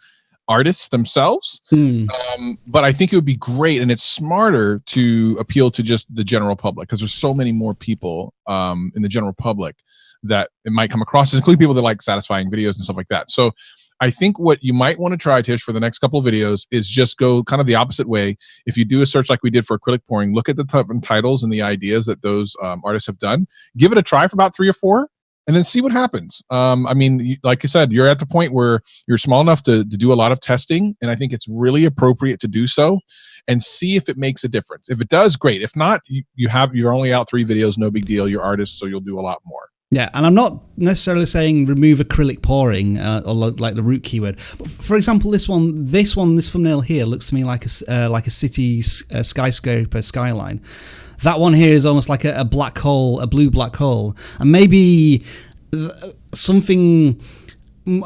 artists themselves. But I think it would be great, and it's smarter to appeal to just the general public, because there's so many more people in the general public that it might come across, including people that like satisfying videos and stuff like that. So I think what you might want to try, Tish, for the next couple of videos is just go kind of the opposite way. If you do a search like we did for acrylic pouring, look at the titles and the ideas that those artists have done. Give it a try for about 3 or 4. And then see what happens. I mean, like I said, you're at the point where you're small enough to do a lot of testing, and I think it's really appropriate to do so and see if it makes a difference. If it does, great. If not, you're only out 3 videos, no big deal. You're artists, so you'll do a lot more. Yeah, and I'm not necessarily saying remove acrylic pouring or like the root keyword. But for example, this thumbnail here looks to me like a city skyscraper skyline. That one here is almost like a black hole, a blue black hole, and maybe something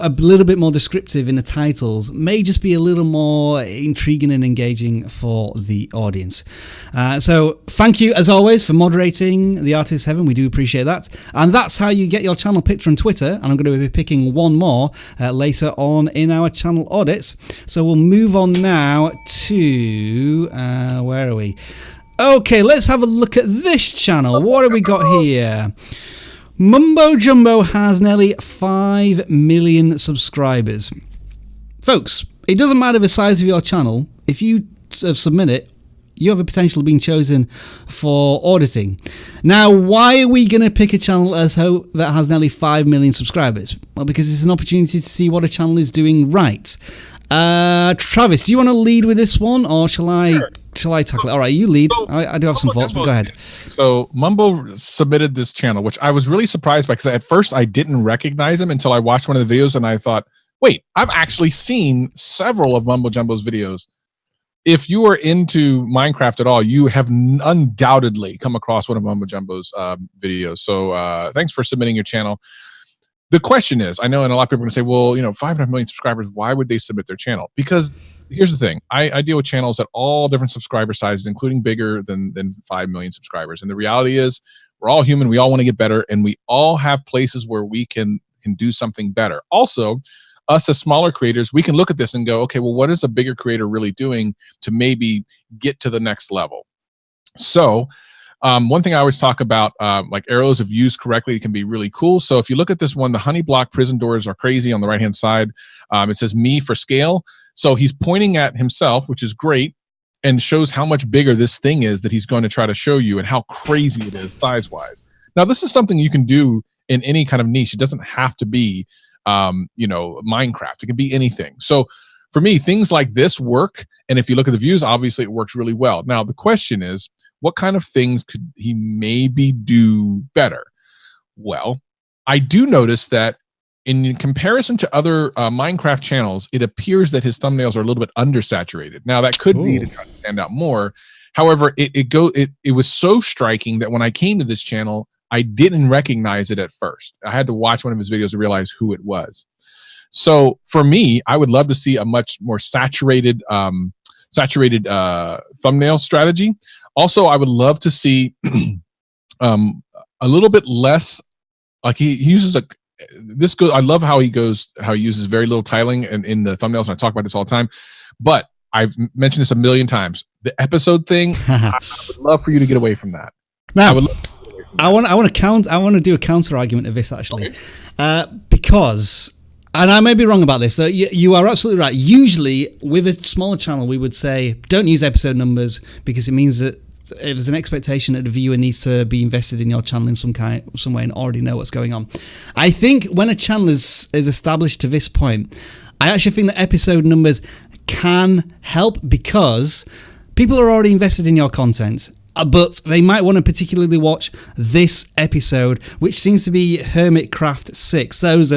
a little bit more descriptive in the titles may just be a little more intriguing and engaging for the audience. So thank you as always for moderating the Artist Heaven. We do appreciate that. And that's how you get your channel picked from Twitter. And I'm going to be picking one more later on in our channel audits. So we'll move on now to where are we? Okay, let's have a look at this channel. What have we got here? Mumbo Jumbo has nearly 5 million subscribers. Folks, it doesn't matter the size of your channel. If you submit it, you have a potential of being chosen for auditing. Now, why are we going to pick a channel that has nearly 5 million subscribers? Well, because it's an opportunity to see what a channel is doing right. Travis, do you want to lead with this one, or shall I tackle it? All right, you lead. I do have some thoughts, but go ahead. So Mumbo submitted this channel, which I was really surprised by, because at first I didn't recognize him until I watched one of the videos, and I thought, wait, I've actually seen several of Mumbo Jumbo's videos. If you are into Minecraft at all, you have undoubtedly come across one of Mumbo Jumbo's videos. So thanks for submitting your channel. The question is, I know, and a lot of people are going to say, well, 500 million subscribers, why would they submit their channel? Because here's the thing. I deal with channels at all different subscriber sizes, including bigger than 5 million subscribers. And the reality is, we're all human. We all want to get better, and we all have places where we can do something better. Also, us as smaller creators, we can look at this and go, okay, well, what is a bigger creator really doing to maybe get to the next level? So one thing I always talk about, like arrows, if used correctly, can be really cool. So if you look at this one, the honey block prison doors are crazy on the right-hand side. It says me for scale. So he's pointing at himself, which is great, and shows how much bigger this thing is that he's going to try to show you and how crazy it is size-wise. Now, this is something you can do in any kind of niche. It doesn't have to be Minecraft. It can be anything. So for me, things like this work. And if you look at the views, obviously it works really well. Now, the question is, what kind of things could he maybe do better? Well, I do notice that in comparison to other Minecraft channels, it appears that his thumbnails are a little bit undersaturated. Now, that could be to try to stand out more. However, it was so striking that when I came to this channel, I didn't recognize it at first. I had to watch one of his videos to realize who it was. So for me, I would love to see a much more saturated thumbnail strategy. Also, I would love to see a little bit less, like he uses I love how he uses very little tiling in the thumbnails, and I talk about this all the time. But I've mentioned this a million times. The episode thing, I would love for you to get away from that. Now, I want to do a counter argument of this, actually, because, and I may be wrong about this, so you are absolutely right. Usually with a smaller channel, we would say don't use episode numbers, because it means that there's an expectation that the viewer needs to be invested in your channel in some way and already know what's going on. I think when a channel is established to this point, I actually think that episode numbers can help, because people are already invested in your content, but they might want to particularly watch this episode, which seems to be Hermitcraft 6. Those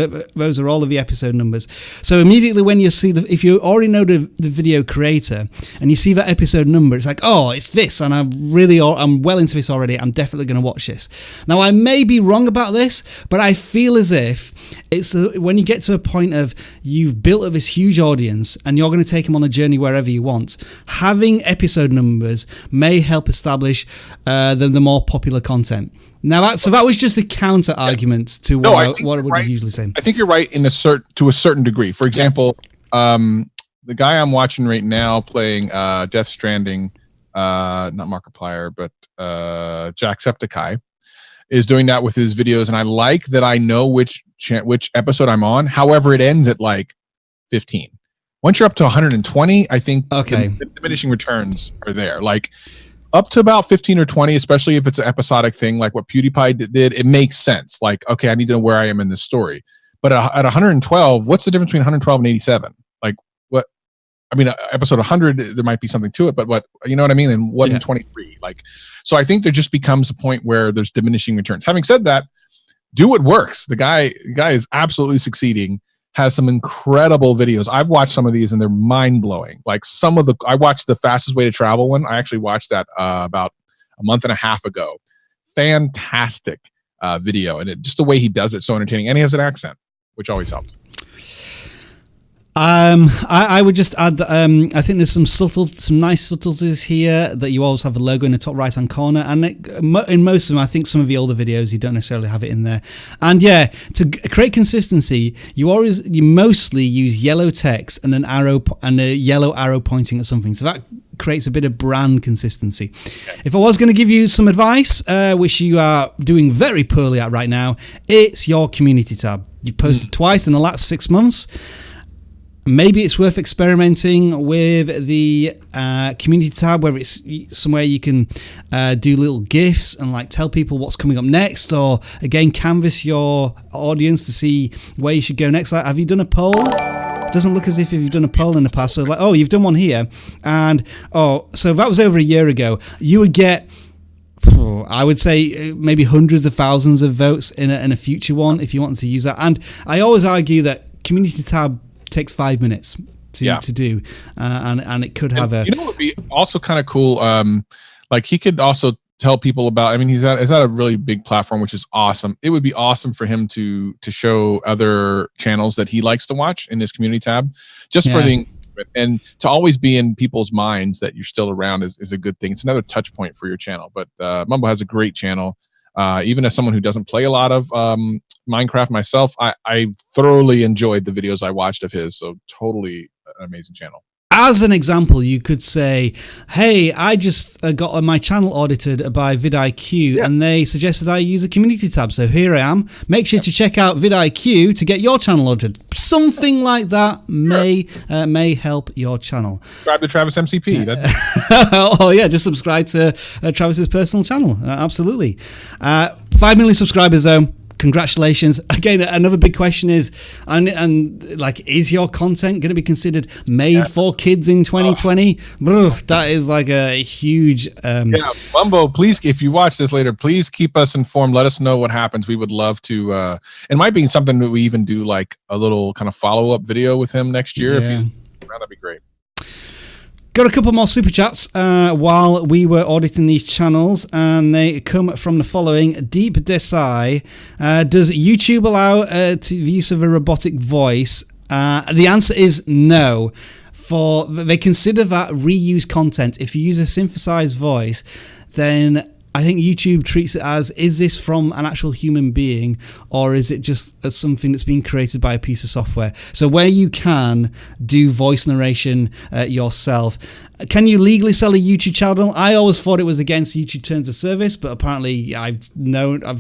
are all of the episode numbers. So immediately when you see if you already know the video creator and you see that episode number, it's like, oh, it's this, and I'm well into this already. I'm definitely going to watch this. Now, I may be wrong about this, but I feel as if it's when you get to a point of you've built up this huge audience and you're going to take them on a journey wherever you want, having episode numbers may help establish the more popular content. Now, that was just a counter argument to what I would usually say. I think you're right to a certain degree. For example, the guy I'm watching right now playing Death Stranding, not Markiplier, but Jacksepticeye, is doing that with his videos, and I like that I know which episode I'm on. However, it ends at like 15. Once you're up to 120, I think the diminishing returns are there. Like, up to about 15 or 20, especially if it's an episodic thing like what PewDiePie did, it makes sense. Like, okay, I need to know where I am in this story. But at 112, what's the difference between 112 and 87? Like, what? I mean, episode 100, there might be something to it, but what, you know what I mean? And 123, like, so I think there just becomes a point where there's diminishing returns. Having said that, do what works. The guy is absolutely succeeding. Has some incredible videos. I've watched some of these and they're mind-blowing. Like I watched the Fastest Way to Travel one. I actually watched that about a month and a half ago. Fantastic video. And just the way he does it, so entertaining. And he has an accent, which always helps. I would just add that I think there's some nice subtleties here, that you always have the logo in the top right hand corner, and in most of them, I think some of the older videos you don't necessarily have it in there. And yeah, to create consistency, you mostly use yellow text and a yellow arrow pointing at something, so that creates a bit of brand consistency. If I was going to give you some advice, which you are doing very poorly at right now, it's your community tab. You've posted twice in the last 6 months. maybe it's worth experimenting with the community tab, whether it's somewhere you can do little GIFs and like tell people what's coming up next, or again canvas your audience to see where you should go next. Like, have you done a poll? Doesn't look as if you've done a poll in the past. So like, oh, you've done one here, and so that was over a year ago. You would get, I would say, maybe hundreds of thousands of votes in a future one if you wanted to use that. And I always argue that community tab takes 5 minutes to do, and it could have You know what would be also kind of cool? Like he could also tell people about. I mean, he's at a really big platform, which is awesome. It would be awesome for him to show other channels that he likes to watch in his community tab, just for the. And to always be in people's minds that you're still around is a good thing. It's another touch point for your channel. But Mumbo has a great channel. Even as someone who doesn't play a lot of Minecraft myself, I thoroughly enjoyed the videos I watched of his. So totally an amazing channel. As an example, you could say, hey, I just got my channel audited by vidIQ, and they suggested I use a community tab. So here I am. Make sure to check out vidIQ to get your channel audited. Something like that may help your channel. Subscribe to Travis MCP. Oh, yeah, just subscribe to Travis's personal channel. Absolutely. 5 million subscribers, though. Congratulations. Again, another big question is, and like, is your content going to be considered made for kids in 2020? That is like a huge... Mumbo, please, if you watch this later, please keep us informed. Let us know what happens. We would love to... it might be something that we even do like a little kind of follow-up video with him next year. If he's around, that'd be great. Got a couple more super chats while we were auditing these channels, and they come from the following. Deep Desai, does YouTube allow the use of a robotic voice? The answer is no. For they consider that reuse content. If you use a synthesized voice, then I think YouTube treats it as, is this from an actual human being, or is it just something that's been created by a piece of software? So where you can do voice narration yourself. Can you legally sell a YouTube channel? I always thought it was against YouTube terms of service, but apparently I've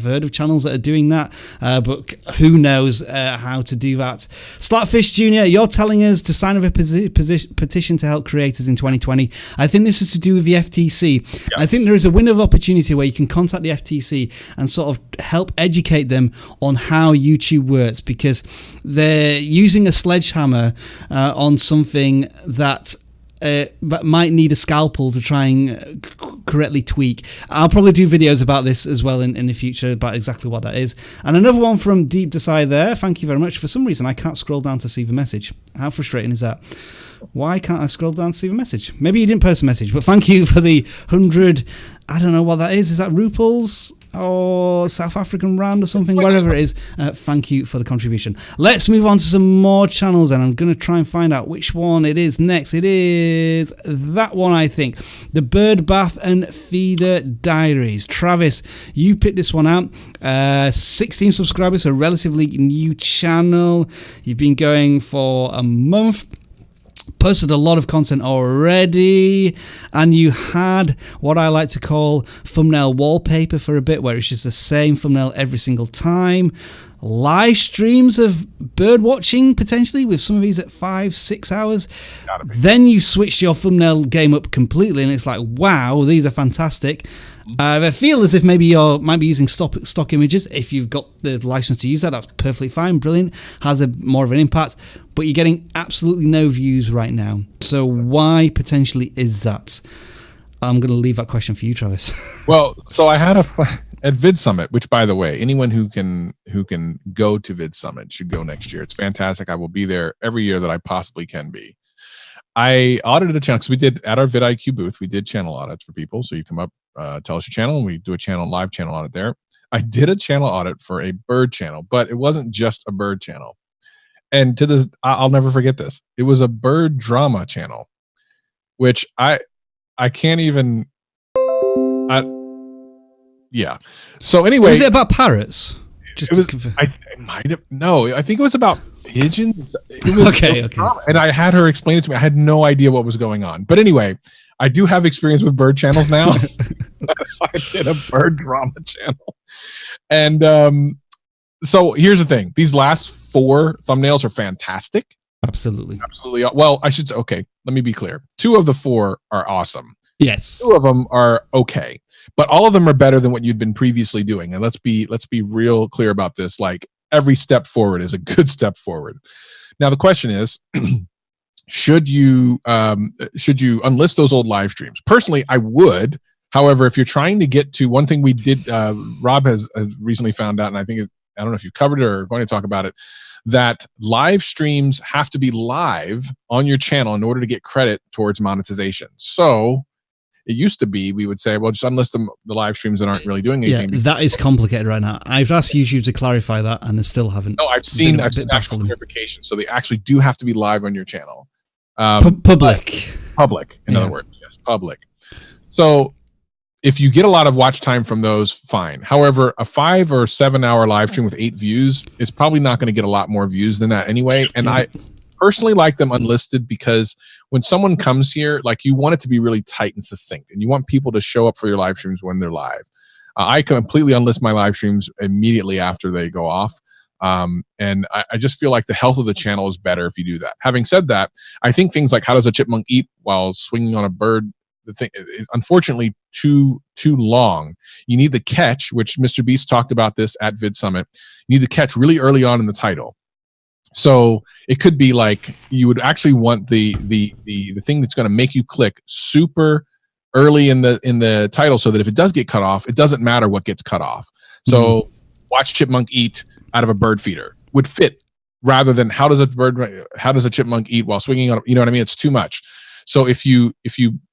heard of channels that are doing that, but who knows how to do that. Slapfish Jr., you're telling us to sign up a petition to help creators in 2020. I think this is to do with the FTC. Yes. I think there is a window of opportunity where you can contact the FTC and sort of help educate them on how YouTube works, because they're using a sledgehammer on something that might need a scalpel to try and correctly tweak. I'll probably do videos about this as well in the future about exactly what that is. And another one from Deep Decide there. Thank you very much. For some reason, I can't scroll down to see the message. How frustrating is that? Why can't I scroll down to see the message? Maybe you didn't post a message, but thank you for the 100. I don't know what that is. Is that Ruples or South African Rand or something? Whatever it is, thank you for the contribution. Let's move on to some more channels, and I'm going to try and find out which one it is next. It is that one, I think. The Birdbath and Feeder Diaries. Travis, you picked this one out. 16 subscribers, so a relatively new channel. You've been going for a month. Posted a lot of content already, and you had what I like to call thumbnail wallpaper for a bit, where it's just the same thumbnail every single time. Live streams of bird watching, potentially, with some of these at 5-6 hours. Then you switched your thumbnail game up completely, and it's like, wow, these are fantastic. I feel as if maybe you might be using stock images. If you've got the license to use that, that's perfectly fine, brilliant, has more of an impact, but you're getting absolutely no views right now. So why potentially is that? I'm going to leave that question for you, Travis. Well, so I had at Vid Summit, which, by the way, anyone who can go to Vid Summit should go next year. It's fantastic. I will be there every year that I possibly can be. I audited a channel, because we did, at our vidIQ booth, we did channel audits for people. So you come up, tell us your channel, and we do a live channel audit there. I did a channel audit for a bird channel, but it wasn't just a bird channel. And I'll never forget this. It was a bird drama channel, which I can't even. Yeah. So anyway, was it about parrots? I might have. No, I think it was about pigeons. It was okay. And I had her explain it to me. I had no idea what was going on. But anyway, I do have experience with bird channels now. So I did a bird drama channel. And so here's the thing. These last 4 thumbnails are fantastic. Absolutely. Well, I should say, okay, let me be clear. 2 of the 4 are awesome. Yes. 2 of them are okay, but all of them are better than what you'd been previously doing. And let's be real clear about this. Like, every step forward is a good step forward. Now the question is, should you unlist those old live streams? Personally, I would. However, if you're trying to get to one thing we did, Rob has recently found out, and I don't know if you covered it or are going to talk about it, that live streams have to be live on your channel in order to get credit towards monetization. So it used to be we would say, well, just unlist the live streams that aren't really doing anything. Yeah, that is complicated right now. I've asked YouTube to clarify that, and they still haven't. No, I've seen actual clarification. So they actually do have to be live on your channel. Public. In other words, yes, public. So if you get a lot of watch time from those, fine. However, a 5 or 7 hour live stream with 8 views is probably not going to get a lot more views than that anyway. And I personally like them unlisted because when someone comes here, like, you want it to be really tight and succinct, and you want people to show up for your live streams when they're live. I completely unlist my live streams immediately after they go off. And I just feel like the health of the channel is better if you do that. Having said that, I think things like how does a chipmunk eat while swinging on a bird, the thing is unfortunately too long. You need the catch, which Mr. Beast talked about this at Vid Summit. You need the catch really early on in the title. So it could be like you would actually want the thing that's going to make you click super early in the title, so that if it does get cut off, it doesn't matter what gets cut off. So watch chipmunk eat out of a bird feeder would fit, rather than how does a chipmunk eat while swinging on, you know what I mean? It's too much. So if you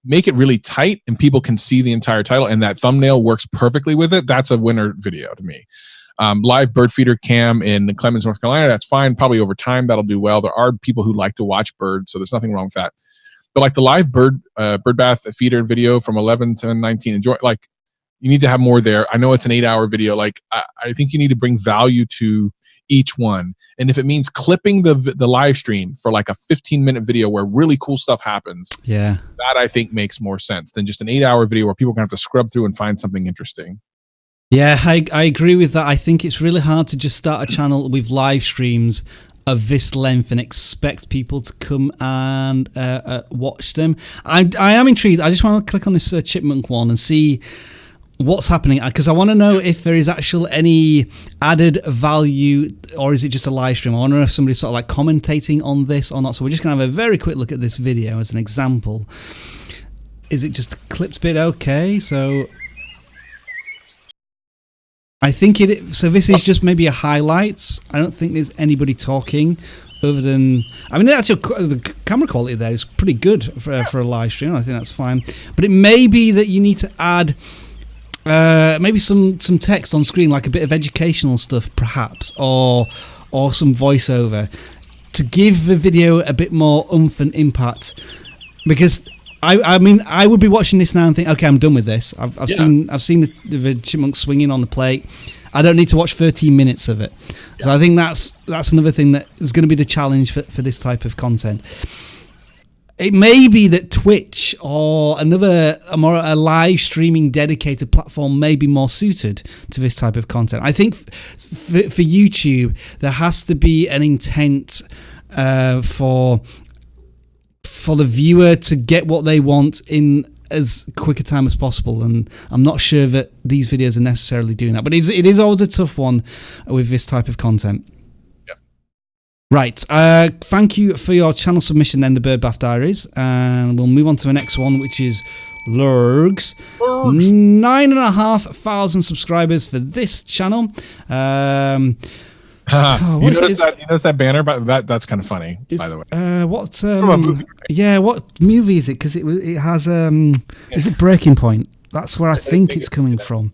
make it really tight and people can see the entire title and that thumbnail works perfectly with it, that's a winner video to me. Live bird feeder cam in Clemens, North Carolina, that's fine. Probably over time that'll do well. There are people who like to watch birds, so there's nothing wrong with that. But like the live Birdbath feeder video from 11 to 19, enjoy, like, you need to have more there. I know it's an 8-hour video. Like, I think you need to bring value to each one. And if it means clipping the live stream for like a 15-minute video where really cool stuff happens, that I think makes more sense than just an 8-hour video where people can have to scrub through and find something interesting. Yeah, I agree with that. I think it's really hard to just start a channel with live streams of this length and expect people to come and watch them. I am intrigued. I just want to click on this chipmunk one and see what's happening, because I want to know if there is actual any added value, or is it just a live stream. I wonder if somebody's sort of like commentating on this or not. So we're just going to have a very quick look at this video as an example. Is it just a clipped bit? Okay, so I think so this is just maybe a highlights. I don't think there's anybody talking other than, I mean, actually the camera quality there is pretty good for a live stream. I think that's fine. But it may be that you need to add maybe some text on screen, like a bit of educational stuff perhaps, or some voiceover to give the video a bit more oomph and impact. Because I mean, I would be watching this now and think, okay, I'm done with this. I've seen the chipmunk swinging on the plate. I don't need to watch 13 minutes of it. So I think that's another thing that is going to be the challenge for this type of content. It may be that Twitch or a live streaming dedicated platform may be more suited to this type of content. I think for YouTube, there has to be an intent for the viewer to get what they want in as quick a time as possible, and I'm not sure that these videos are necessarily doing that. But it is always a tough one with this type of content. Right, thank you for your channel submission then, the Birdbath Diaries, and we'll move on to the next one, which is Lurgs. 9,500 subscribers for this channel. You notice that banner? But that's kind of funny, by the way. What movie is it? Because it has is it Breaking Point? That's where I think it's coming from.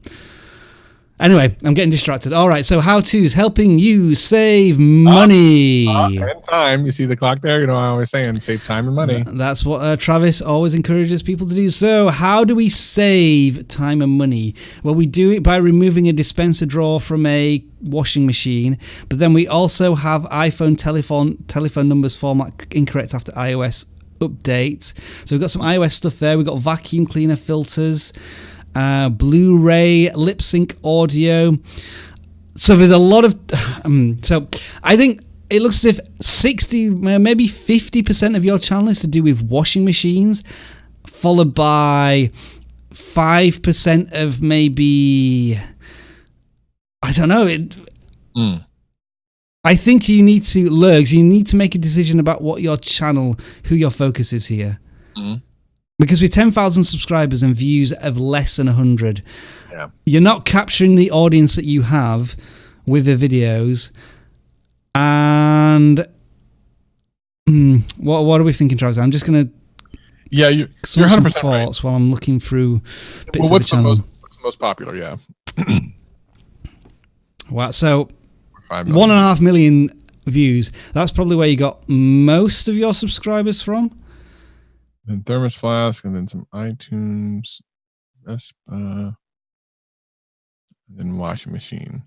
Anyway, I'm getting distracted. All right, so how-tos helping you save money. And time. You see the clock there? You know, I always saying save time and money. That's what Travis always encourages people to do. So how do we save time and money? Well, we do it by removing a dispenser drawer from a washing machine, but then we also have iPhone telephone numbers format incorrect after iOS update. So we've got some iOS stuff there. We've got vacuum cleaner filters, Blu-ray, lip sync audio. So there's a lot of so I think it looks as if 60, maybe 50% of your channel is to do with washing machines, followed by 5% of maybe, I don't know. I think you need to, Lurgs, you need to make a decision about what your channel, who your focus is here. Because with 10,000 subscribers and views of less than 100, you're not capturing the audience that you have with the videos. And what are we thinking, Travis? I'm just going to you're 100% thoughts while I'm looking through bits what's of the channel. What's the most popular? Yeah. Wow. So 1.5 million views. That's probably where you got most of your subscribers from. And Thermos Flask, and then some iTunes, Vespa, and washing machine.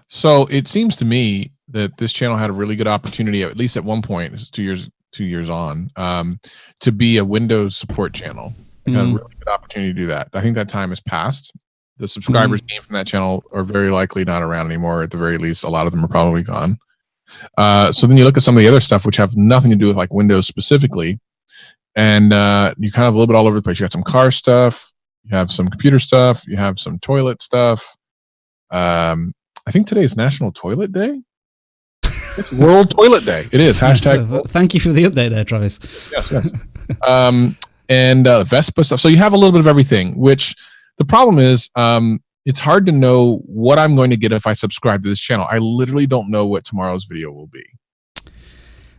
So it seems to me that this channel had a really good opportunity, at least at one point, it's 2 years on, to be a Windows support channel. It had a really good opportunity to do that. I think that time has passed. The subscribers came from that channel are very likely not around anymore. At the very least, a lot of them are probably gone. So then you look at some of the other stuff, which have nothing to do with like Windows specifically. And you kind of a little bit all over the place. You got some car stuff, you have some computer stuff, you have some toilet stuff. I think today is National Toilet Day. It's World Toilet Day. It is. Hashtag. Thank you for the update there, Travis. Yes. And Vespa stuff. So you have a little bit of everything, which the problem is it's hard to know what I'm going to get if I subscribe to this channel. I literally don't know what tomorrow's video will be.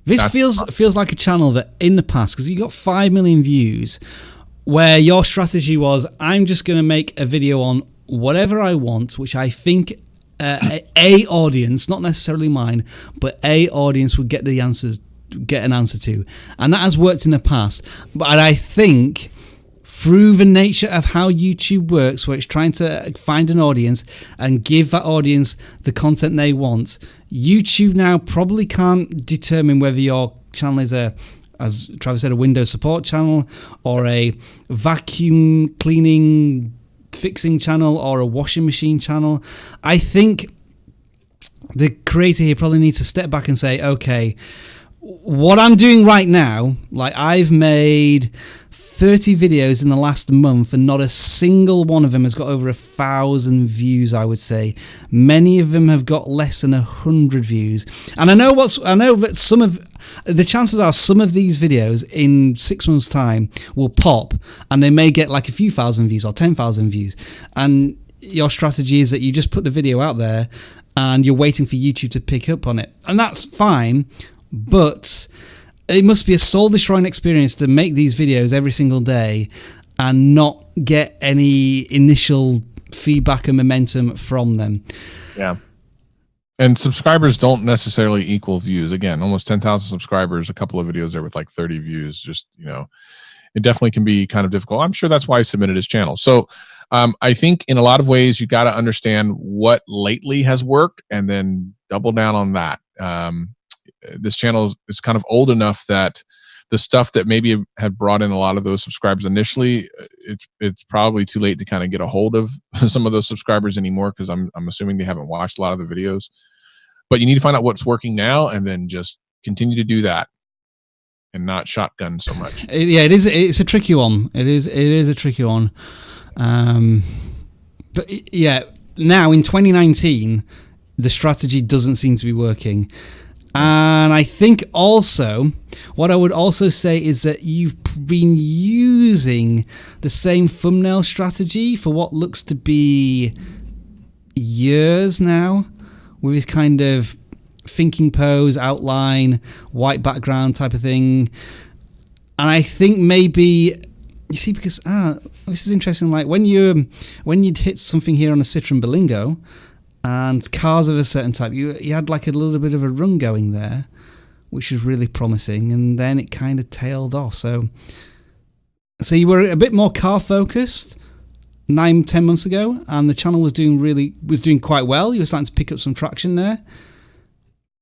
This feels like a channel that in the past, because you got 5 million views, where your strategy was, I'm just going to make a video on whatever I want, which I think a audience, not necessarily mine, but a audience would get an answer to. And that has worked in the past. But I think through the nature of how YouTube works, where it's trying to find an audience and give that audience the content they want, YouTube now probably can't determine whether your channel is as Travis said, a Windows support channel, or a vacuum cleaning fixing channel, or a washing machine channel. I think the creator here probably needs to step back and say, okay, what I'm doing right now, like I've made 30 videos in the last month and not a single one of them has got over 1,000 views, I would say. Many of them have got less than 100 views. And I know that some of the chances are some of these videos in 6 months' time will pop and they may get like a few thousand views or 10,000 views. And your strategy is that you just put the video out there and you're waiting for YouTube to pick up on it. And that's fine, but it must be a soul-destroying experience to make these videos every single day and not get any initial feedback and momentum from them. Yeah. And subscribers don't necessarily equal views. Again, almost 10,000 subscribers, a couple of videos there with like 30 views. Just, it definitely can be kind of difficult. I'm sure that's why I submitted his channel. So I think in a lot of ways, you got to understand what lately has worked and then double down on that. This channel is kind of old enough that the stuff that maybe had brought in a lot of those subscribers initially, it's probably too late to kind of get a hold of some of those subscribers anymore, because I'm assuming they haven't watched a lot of the videos. But you need to find out what's working now and then just continue to do that and not shotgun so much. It's a tricky one. It is a tricky one. But yeah, now in 2019, the strategy doesn't seem to be working. And I think also, what I would also say is that you've been using the same thumbnail strategy for what looks to be years now, with this kind of thinking pose, outline, white background type of thing. And I think maybe, you see, because this is interesting, like when you'd hit something here on a Citroen Berlingo, and cars of a certain type, you had like a little bit of a run going there, which was really promising, and then it kind of tailed off. So you were a bit more car focused 9-10 months ago, and the channel was doing quite well. You were starting to pick up some traction there.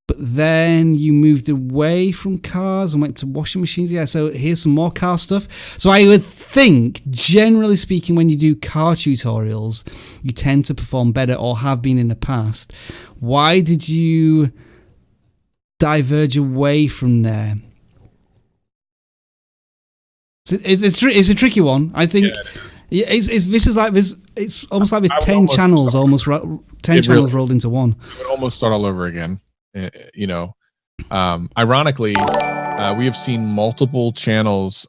But then you moved away from cars and went to washing machines. Yeah, so here's some more car stuff. So I would think, generally speaking, when you do car tutorials, you tend to perform better, or have been in the past. Why did you diverge away from there? It's a tricky one. I think it's almost like there's 10 channels, 10 channels rolled into one. It would almost start all over again. You know, ironically, we have seen multiple channels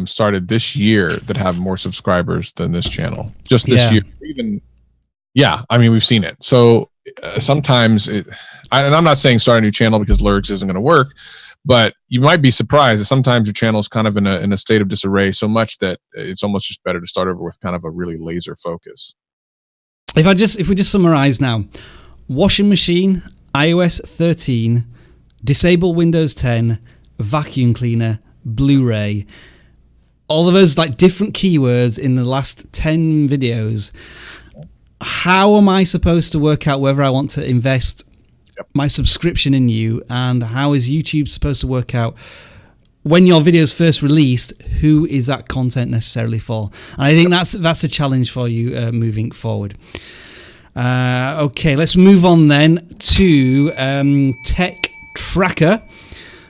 started this year that have more subscribers than this channel. Just this year, even. Yeah, I mean, we've seen it. So sometimes, and I'm not saying start a new channel because Lurgs isn't going to work, but you might be surprised that sometimes your channel is kind of in a state of disarray so much that it's almost just better to start over with kind of a really laser focus. If we just summarize now, washing machine, iOS 13, disable Windows 10, vacuum cleaner, Blu-ray, all of those like different keywords in the last 10 videos. How am I supposed to work out whether I want to invest my subscription in you, and how is YouTube supposed to work out when your video is first released, who is that content necessarily for? And I think that's a challenge for you moving forward. Okay, let's move on then to Tech Tracker.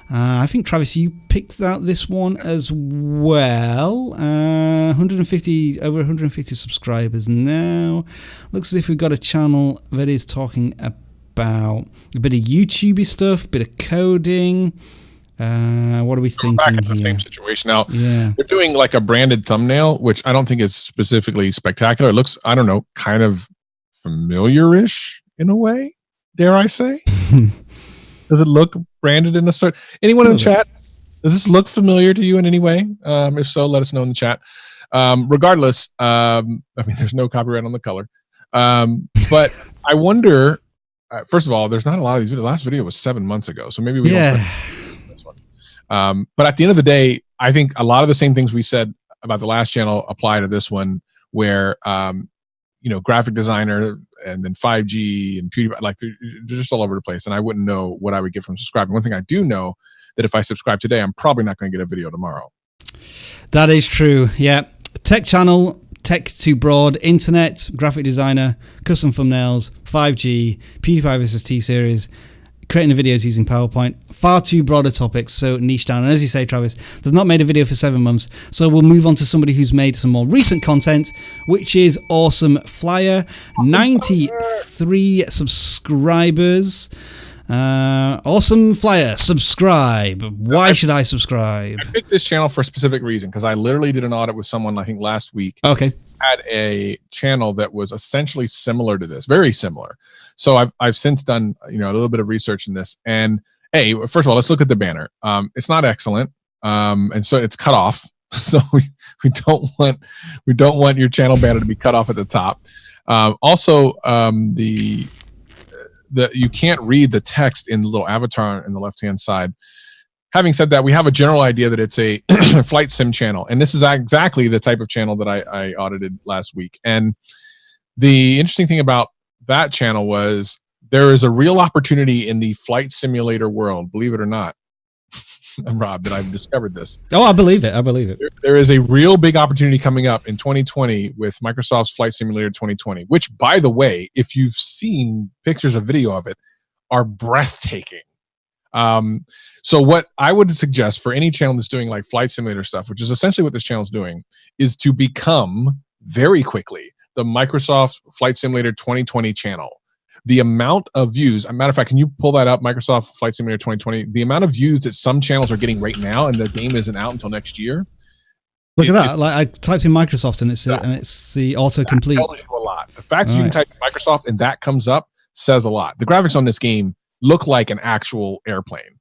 I think, Travis, you picked out this one as well. Over 150 subscribers now. Looks as if we've got a channel that is talking about a bit of YouTube stuff, a bit of coding. What are we thinking back in here? the same situation now. Yeah. They're doing like a branded thumbnail, which I don't think is specifically spectacular. It looks, I don't know, kind of familiar-ish in a way, dare I say. Does it look branded in a certain... Anyone in the chat, does this look familiar to you in any way? If so, let us know in the chat. Regardless, I mean, there's no copyright on the color. But I wonder, first of all, there's not a lot of these videos. The last video was 7 months ago, so maybe we don't... This one. But at the end of the day, I think a lot of the same things we said about the last channel apply to this one, where, you know, graphic designer and then 5G and PewDiePie, like they're just all over the place. And I wouldn't know what I would get from subscribing. One thing I do know, that if I subscribe today, I'm probably not going to get a video tomorrow. That is true. Yeah. Tech channel, tech to broad, internet, graphic designer, custom thumbnails, 5G, PewDiePie versus T-Series, creating the videos using PowerPoint. Far too broader topics, so niche down. And as you say, Travis, they've not made a video for 7 months, so we'll move on to somebody who's made some more recent content, which is Awesome Flyer. 93 subscribers. Awesome Flyer, subscribe. Why should I subscribe? I picked this channel for a specific reason, because I literally did an audit with someone, I think last week. Okay. Had a channel that was essentially similar to this, very similar. So I've since done, you know, a little bit of research in this. And hey, first of all, let's look at the banner. It's not excellent, and so it's cut off. So we don't want your channel banner to be cut off at the top. Also, you can't read the text in the little avatar in the left-hand side. Having said that, we have a general idea that it's a flight sim channel, and this is exactly the type of channel that I audited last week. And the interesting thing about that channel was there is a real opportunity in the flight simulator world, believe it or not. Rob, that I've discovered this. Oh, I believe it. I believe it. There is a real big opportunity coming up in 2020 with Microsoft's Flight Simulator 2020, which, by the way, if you've seen pictures or video of it, are breathtaking. So what I would suggest for any channel that's doing like flight simulator stuff, which is essentially what this channel is doing, is to become very quickly the Microsoft Flight Simulator 2020 channel. The amount of views, as a matter of fact, can you pull that up, Microsoft Flight Simulator 2020? The amount of views that some channels are getting right now, and the game isn't out until next year. Look at that! Like I typed in Microsoft, and it's the autocomplete. That tells you a lot. The fact that you can type Microsoft and that comes up says a lot. The graphics on this game look like an actual airplane.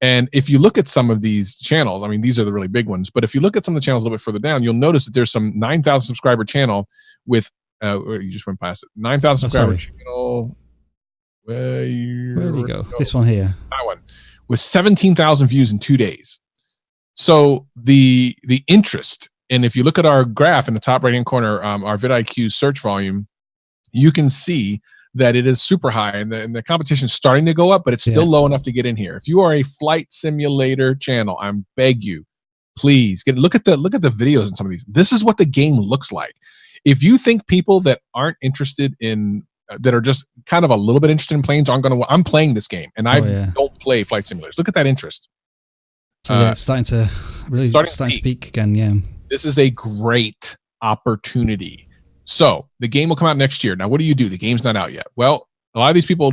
And if you look at some of these channels, I mean, these are the really big ones, but if you look at some of the channels a little bit further down, you'll notice that there's some 9,000 subscriber channel with, you just went past it, 9,000 subscriber channel. Where do you go? This one here. That one. With 17,000 views in 2 days. So the interest, and if you look at our graph in the top right-hand corner, our vidIQ search volume, you can see that it is super high, and the competition is starting to go up, but it's still low enough to get in here. If you are a flight simulator channel, I beg you, please look at the videos in some of these. This is what the game looks like. If you think people that aren't interested in that are just kind of a little bit interested in planes aren't going to. I'm playing this game, and I don't play flight simulators. Look at that interest. So yeah, it's starting to peak again. Yeah, this is a great opportunity. So the game will come out next year. Now, what do? The game's not out yet. Well, a lot of these people,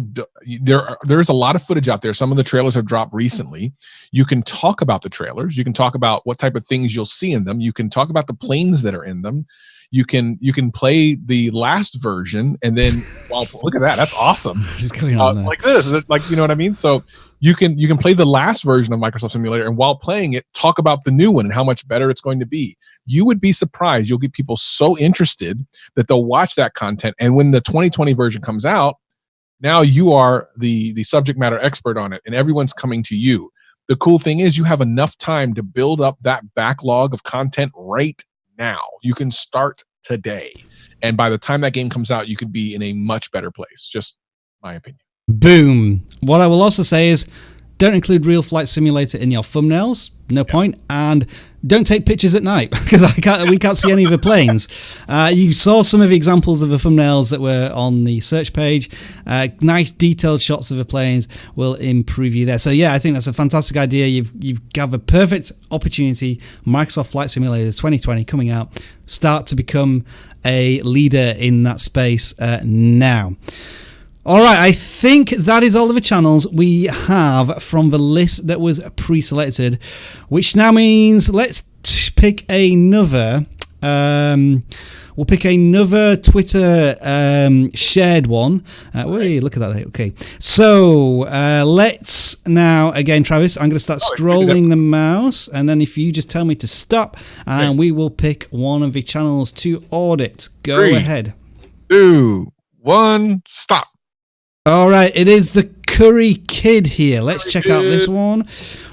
there's a lot of footage out there. Some of the trailers have dropped recently. You can talk about the trailers. You can talk about what type of things you'll see in them. You can talk about the planes that are in them. You can play the last version, and then look at that. That's awesome. What's going on there? Like this, like, you know what I mean? So you can play the last version of Microsoft Simulator, and while playing it, talk about the new one and how much better it's going to be. You would be surprised. You'll get people so interested that they'll watch that content. And when the 2020 version comes out, now you are the subject matter expert on it, and everyone's coming to you. The cool thing is you have enough time to build up that backlog of content right now. You can start today. And by the time that game comes out, you could be in a much better place. Just my opinion. Boom. What I will also say is don't include Real Flight Simulator in your thumbnails. No point. And don't take pictures at night because we can't see any of the planes. You saw some of the examples of the thumbnails that were on the search page. Nice detailed shots of the planes will improve you there. So yeah, I think that's a fantastic idea. You've got the perfect opportunity. Microsoft Flight Simulators 2020 coming out. Start to become a leader in that space now. All right, I think that is all of the channels we have from the list that was pre-selected, which now means let's pick another. We'll pick another Twitter shared one. Wait, look at that. Okay, so let's now, again, Travis, I'm going to start scrolling the mouse, and then if you just tell me to stop, and we will pick one of the channels to audit. Go ahead. 3, 2, 1, stop. All right, it is the Curry Kid here. Let's check out this one.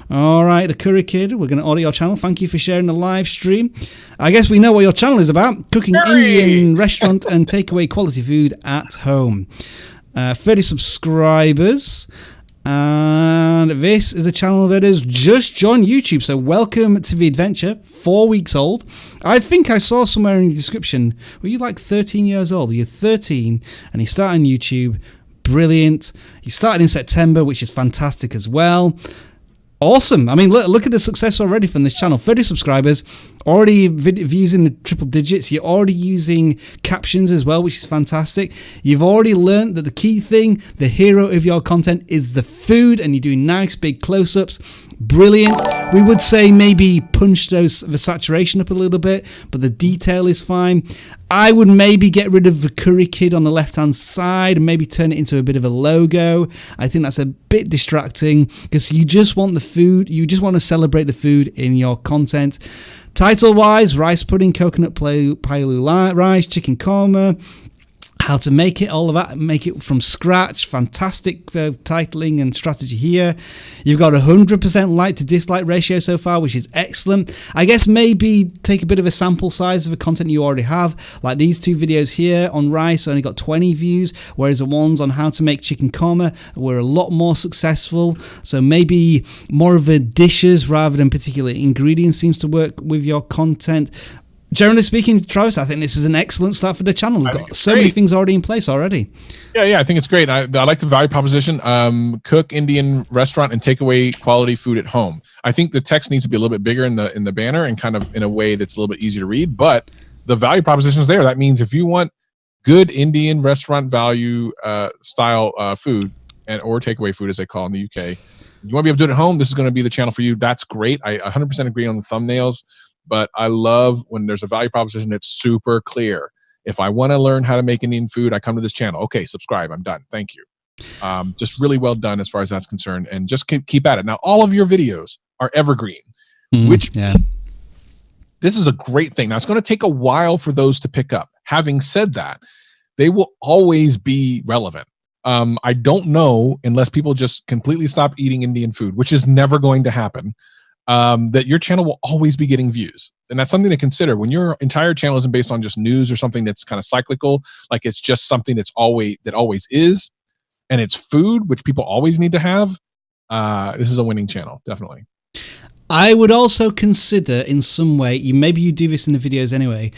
All right, the Curry Kid. We're going to audit your channel. Thank you for sharing the live stream. I guess we know what your channel is about. Cooking Indian restaurant and takeaway quality food at home. 30 subscribers. And this is a channel that has just joined YouTube. So welcome to the adventure. 4 weeks old. I think I saw somewhere in the description, were you like 13 years old? You're 13 and you start on YouTube. Brilliant. He started in September, which is fantastic as well. Awesome. I mean, look at the success already from this channel. 30 subscribers, already views in the triple digits. You're already using captions as well, which is fantastic. You've already learned that the key thing, the hero of your content, is the food, and you're doing nice big close-ups. Brilliant. We would say maybe punch the saturation up a little bit, but the detail is fine. I would maybe get rid of the Curry Kid on the left-hand side and maybe turn it into a bit of a logo. I think that's a bit distracting because you just want the food. You just want to celebrate the food in your content. Title-wise, rice pudding, coconut paelu rice, chicken korma. How to make it, all of that, make it from scratch. Fantastic titling and strategy here. You've got 100% like to dislike ratio so far, which is excellent. I guess maybe take a bit of a sample size of the content you already have. Like these two videos here on rice only got 20 views, whereas the ones on how to make chicken korma were a lot more successful. So maybe more of the dishes rather than particular ingredients seems to work with your content. Generally speaking, Travis, I think this is an excellent start for the channel. We've got so many things already in place already. Yeah, I think it's great. I like the value proposition. Cook Indian restaurant and take away quality food at home. I think the text needs to be a little bit bigger in the banner and kind of in a way that's a little bit easier to read. But the value proposition is there. That means if you want good Indian restaurant value style food or takeaway food, as they call it in the UK, you want to be able to do it at home. This is going to be the channel for you. That's great. I 100% agree on the thumbnails. But I love when there's a value proposition that's super clear. If I want to learn how to make Indian food, I come to this channel. Okay, subscribe. I'm done. Thank you. Just really well done as far as that's concerned. And just keep at it. Now, all of your videos are evergreen, this is a great thing. Now, it's going to take a while for those to pick up. Having said that, they will always be relevant. I don't know, unless people just completely stop eating Indian food, which is never going to happen, that your channel will always be getting views. And that's something to consider. When your entire channel isn't based on just news or something that's kind of cyclical, like it's just something that's always is, and it's food, which people always need to have, this is a winning channel, definitely. I would also consider in some way, maybe you do this in the videos anyway,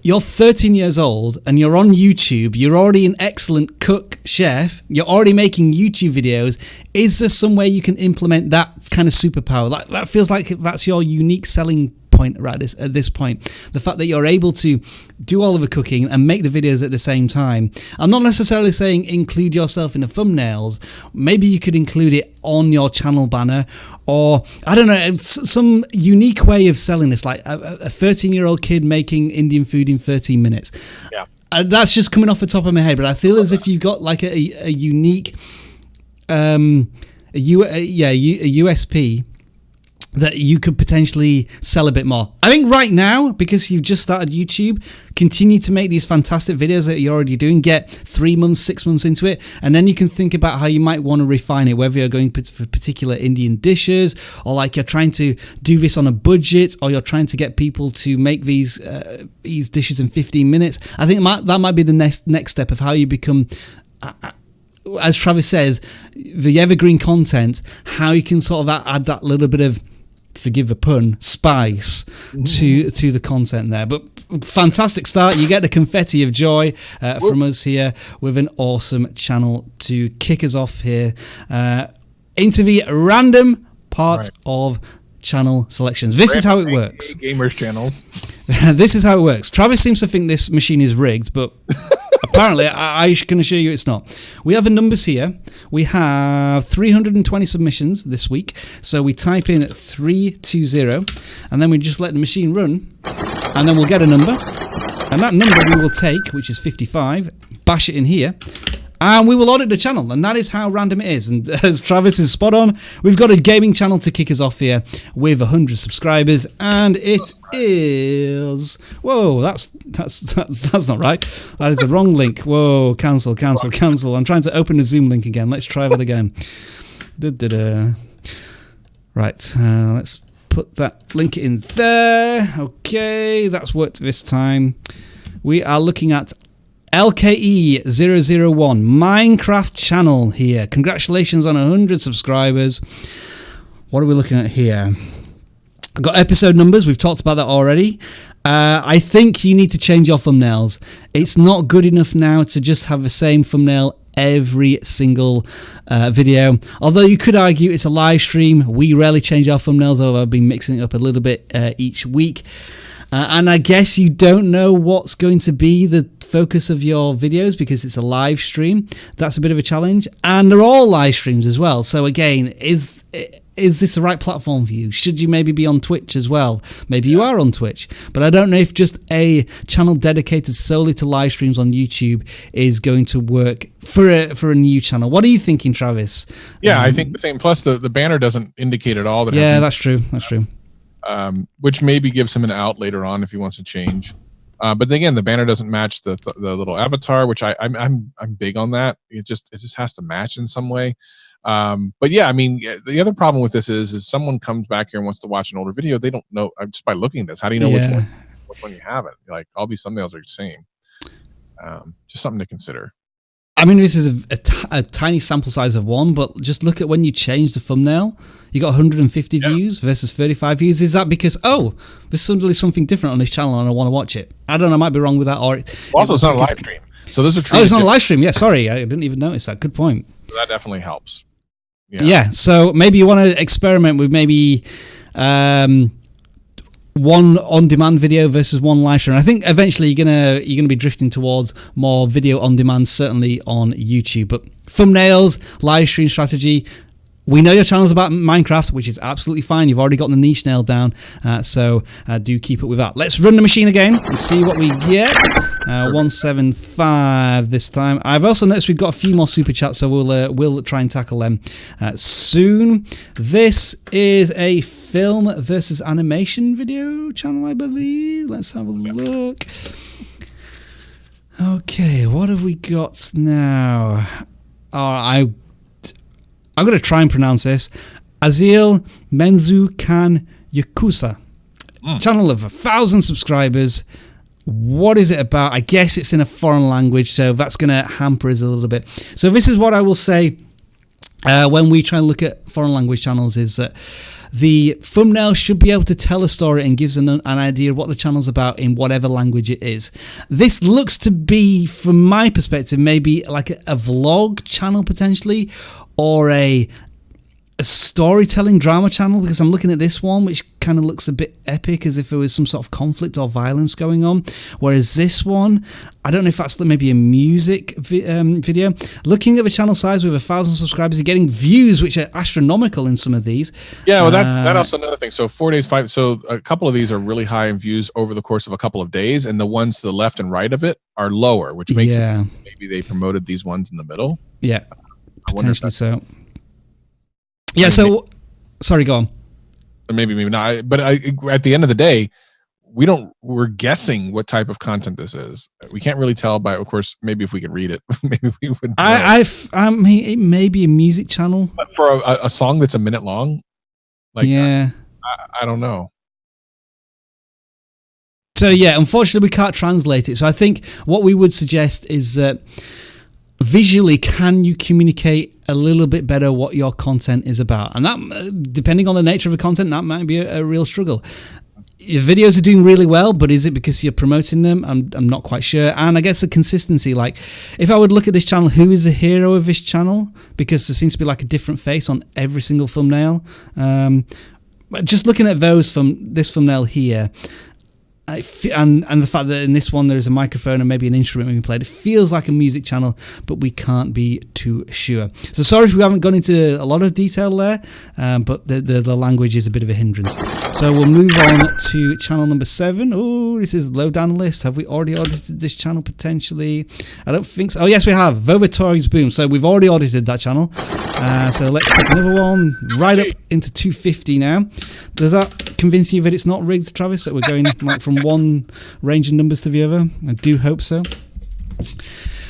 you're 13 years old and you're on YouTube. You're already an excellent cook, chef. You're already making YouTube videos. Is there some way you can implement that kind of superpower? That feels like that's your unique selling point right at this point. The fact that you're able to do all of the cooking and make the videos at the same time. I'm not necessarily saying include yourself in the thumbnails. Maybe you could include it on your channel banner, or I don't know, some unique way of selling this, like a 13-year-old kid making Indian food in 13 minutes. Yeah. That's just coming off the top of my head, but I feel as if you've got like a unique a USP that you could potentially sell a bit more. I think right now, because you've just started YouTube, continue to make these fantastic videos that you're already doing, get 3 months, 6 months into it, and then you can think about how you might want to refine it, whether you're going for particular Indian dishes, or like you're trying to do this on a budget, or you're trying to get people to make these dishes in 15 minutes. I think that might be the next step of how you become, as Travis says, the evergreen content, how you can sort of add that little bit of, forgive the pun, spice to the content there. But fantastic start. You get the confetti of joy from us here with an awesome channel to kick us off here into the random part of channel selections. This is how it works. Gamers channels. This is how it works. Travis seems to think this machine is rigged, but apparently I can assure you it's not. We have the numbers here. We have 320 submissions this week. So we type in 320 and then we just let the machine run, and then we'll get a number. And that number we will take, which is 55, bash it in here, and we will audit the channel, and that is how random it is. And as Travis is spot on, we've got a gaming channel to kick us off here with 100 subscribers, and it is... Whoa, that's not right. That is the wrong link. Whoa, cancel. I'm trying to open the Zoom link again. Let's try that again. Right, let's put that link in there. Okay, that's worked this time. We are looking at LKE001 Minecraft channel here. Congratulations on 100 subscribers. What are we looking at here? I've got episode numbers. We've talked about that already. I think you need to change your thumbnails. It's not good enough now to just have the same thumbnail every single video. Although you could argue it's a live stream. We rarely change our thumbnails, although I've been mixing it up a little bit each week. And I guess you don't know what's going to be the focus of your videos because it's a live stream. That's a bit of a challenge. And they're all live streams as well. So again, is this the right platform for you? Should you maybe be on Twitch as well? Maybe you are on Twitch. But I don't know if just a channel dedicated solely to live streams on YouTube is going to work for a new channel. What are you thinking, Travis? Yeah, I think the same. Plus, the banner doesn't indicate at all that. Yeah, that's true. That's true. Which maybe gives him an out later on if he wants to change. But then again, the banner doesn't match the little avatar, which I'm big on that. It just has to match in some way. But yeah, I mean, the other problem with this is someone comes back here and wants to watch an older video. They don't know just by looking at this. How do you know which one you haven't? Like all these thumbnails are the same. Just something to consider. I mean, this is a tiny sample size of one, but just look at when you change the thumbnail. You got 150 views versus 35 views. Is that because, there's suddenly something different on this channel and I want to watch it? I don't know, I might be wrong with that. Or also, it's not a live stream. So those are true. Oh, it's not a live stream. Yeah, sorry. I didn't even notice that. Good point. So that definitely helps. Yeah, so maybe you want to experiment with maybe one on-demand video versus one live stream. I think eventually you're gonna be drifting towards more video on demand, certainly on YouTube. But thumbnails, live stream strategy. We know your channel's about Minecraft, which is absolutely fine. You've already got the niche nailed down, so do keep up with that. Let's run the machine again and see what we get. 175 this time. I've also noticed we've got a few more super chats, so we'll try and tackle them soon. This is a film versus animation video channel, I believe. Let's have a look. Okay, what have we got now? I'm going to try and pronounce this. Azil Menzu Kan Yakuza. Channel of 1,000 subscribers. What is it about? I guess it's in a foreign language, so that's going to hamper us a little bit. So this is what I will say when we try and look at foreign language channels is that The thumbnail should be able to tell a story and gives an idea of what the channel's about in whatever language it is. This looks to be, from my perspective, maybe like a vlog channel potentially, or a storytelling drama channel, because I'm looking at this one, which kind of looks a bit epic, as if there was some sort of conflict or violence going on. Whereas this one, I don't know if that's maybe a music video. Looking at the channel size with 1,000 subscribers, you're getting views which are astronomical in some of these. Yeah, well, that also another thing. So 4 days, 5. So a couple of these are really high in views over the course of a couple of days, and the ones to the left and right of it are lower, which makes it maybe they promoted these ones in the middle. Yeah, potentially so. Yeah, so sorry, go on. Maybe not. But at the end of the day, we're guessing what type of content this is. We can't really tell by, of course, maybe if we could read it, maybe we would know. I mean, it may be a music channel. But for a song that's a minute long, like, yeah, I don't know. So yeah, unfortunately, we can't translate it. So I think what we would suggest is that visually, can you communicate a little bit better what your content is about? And that, depending on the nature of the content, that might be a real struggle. Your videos are doing really well, but is it because you're promoting them? I'm not quite sure. And I guess the consistency, like if I would look at this channel, who is the hero of this channel? Because there seems to be like a different face on every single thumbnail. Just looking at those from this thumbnail here, and the fact that in this one there is a microphone and maybe an instrument being played, it feels like a music channel, but we can't be too sure. So sorry if we haven't gone into a lot of detail there, but the language is a bit of a hindrance. So we'll move on to channel number 7. Oh, this is low down the list. Have we already audited this channel potentially? I don't think so. Oh yes, we have. Vova ToyBoom. So we've already audited that channel. So let's pick another one right up into 250 now. Does that convince you that it's not rigged, Travis, that we're going like from one range of numbers to the other? I do hope so.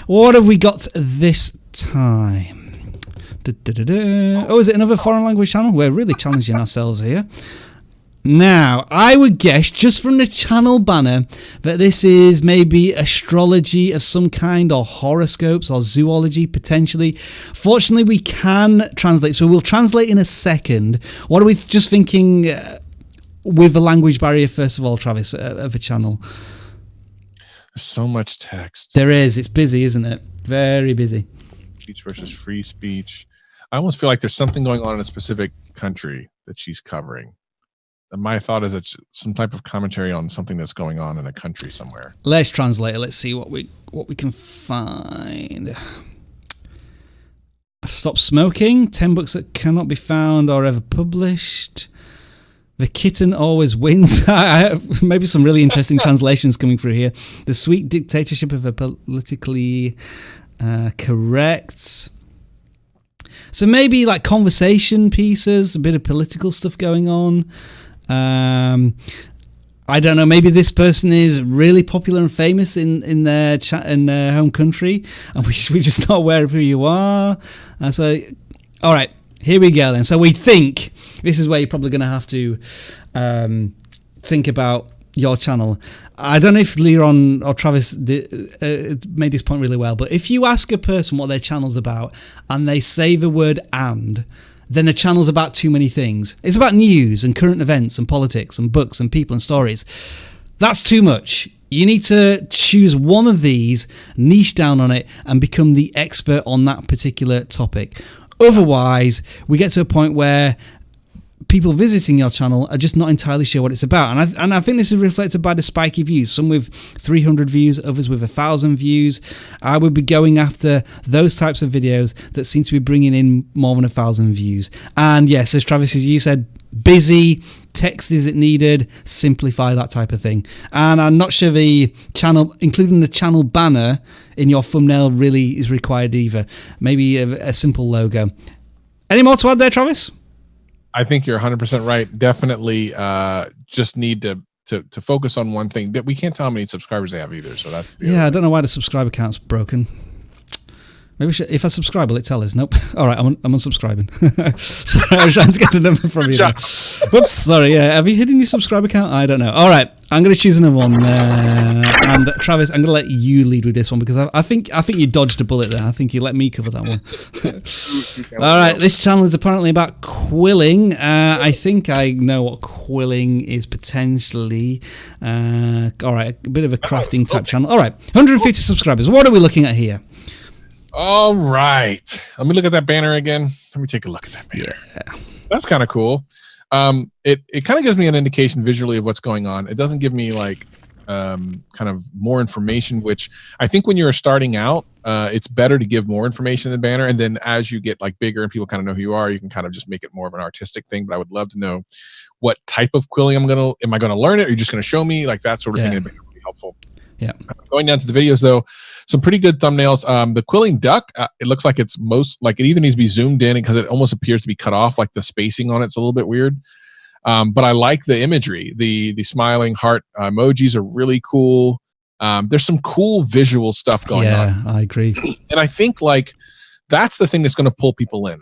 What have we got this time? Oh, is it another foreign language channel? We're really challenging ourselves here. Now, I would guess, just from the channel banner, that this is maybe astrology of some kind, or horoscopes, or zoology, potentially. Fortunately, we can translate, so we'll translate in a second. What are we just thinking with the language barrier, first of all, Travis, of a channel? There's so much text. There is. It's busy, isn't it? Very busy. Speech versus free speech. I almost feel like there's something going on in a specific country that she's covering. My thought is it's some type of commentary on something that's going on in a country somewhere. Let's translate it. Let's see what we can find. Stop smoking. 10 books that cannot be found or ever published. The kitten always wins. Maybe some really interesting translations coming through here. The sweet dictatorship of a politically correct. So maybe like conversation pieces, a bit of political stuff going on. I don't know. Maybe this person is really popular and famous in their home country, and we're just not aware of who you are. So, all right, here we go then. So we think this is where you're probably going to have to think about your channel. I don't know if Leron or Travis made this point really well, but if you ask a person what their channel's about and they say the word "and," then the channel's about too many things. It's about news and current events and politics and books and people and stories. That's too much. You need to choose one of these, niche down on it, and become the expert on that particular topic. Otherwise, we get to a point where people visiting your channel are just not entirely sure what it's about. And I think this is reflected by the spiky views, some with 300 views, others with 1,000 views. I would be going after those types of videos that seem to be bringing in more than 1,000 views. And yes, as Travis, as you said, busy, text isn't needed, simplify that type of thing. And I'm not sure the channel, including the channel banner in your thumbnail, really is required either. Maybe a simple logo. Any more to add there, Travis? I think you're 100% right. Definitely just need to focus on one thing. That we can't tell how many subscribers they have either. So that's I don't know why the subscriber count's broken. Maybe if I subscribe, will it tell us? Nope. All right, I'm unsubscribing. Sorry, I was trying to get the number from you. Whoops, sorry. Yeah, have you hidden your subscriber count? I don't know. All right, I'm going to choose another one. And Travis, I'm going to let you lead with this one because I think you dodged a bullet there. I think you let me cover that one. All right, this channel is apparently about quilling. I think I know what quilling is potentially. All right, a bit of a crafting type channel. All right, 150 subscribers. What are we looking at here? All right. Let me look at that banner again. Let me take a look at that banner. Yeah. That's kind of cool. It kind of gives me an indication visually of what's going on. It doesn't give me like kind of more information, which I think when you're starting out, it's better to give more information in the banner. And then as you get like bigger and people kind of know who you are, you can kind of just make it more of an artistic thing. But I would love to know what type of quilling am I going to learn it? Or are you just going to show me like that sort of thing? It'd be really helpful. Yeah. Going down to the videos though, some pretty good thumbnails. The quilling duck, it looks like it's it either needs to be zoomed in because it almost appears to be cut off, like the spacing on it's a little bit weird. But I like the imagery. The smiling heart emojis are really cool. There's some cool visual stuff going on. Yeah, I agree. And I think like that's the thing that's going to pull people in.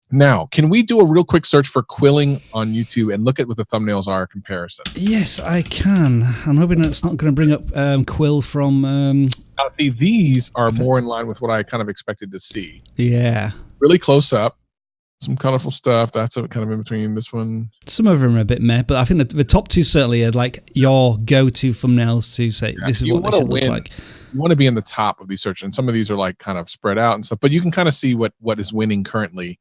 Now, can we do a real quick search for quilling on YouTube and look at what the thumbnails are comparison? Yes, I can. I'm hoping it's not going to bring up Quill from... Now, see, these are more in line with what I kind of expected to see. Yeah. Really close up. Some colorful stuff. That's kind of in between this one. Some of them are a bit meh, but I think the top two certainly are like your go-to thumbnails to say, this is what they should look like. You want to be in the top of these search, and some of these are like kind of spread out and stuff, but you can kind of see what is winning currently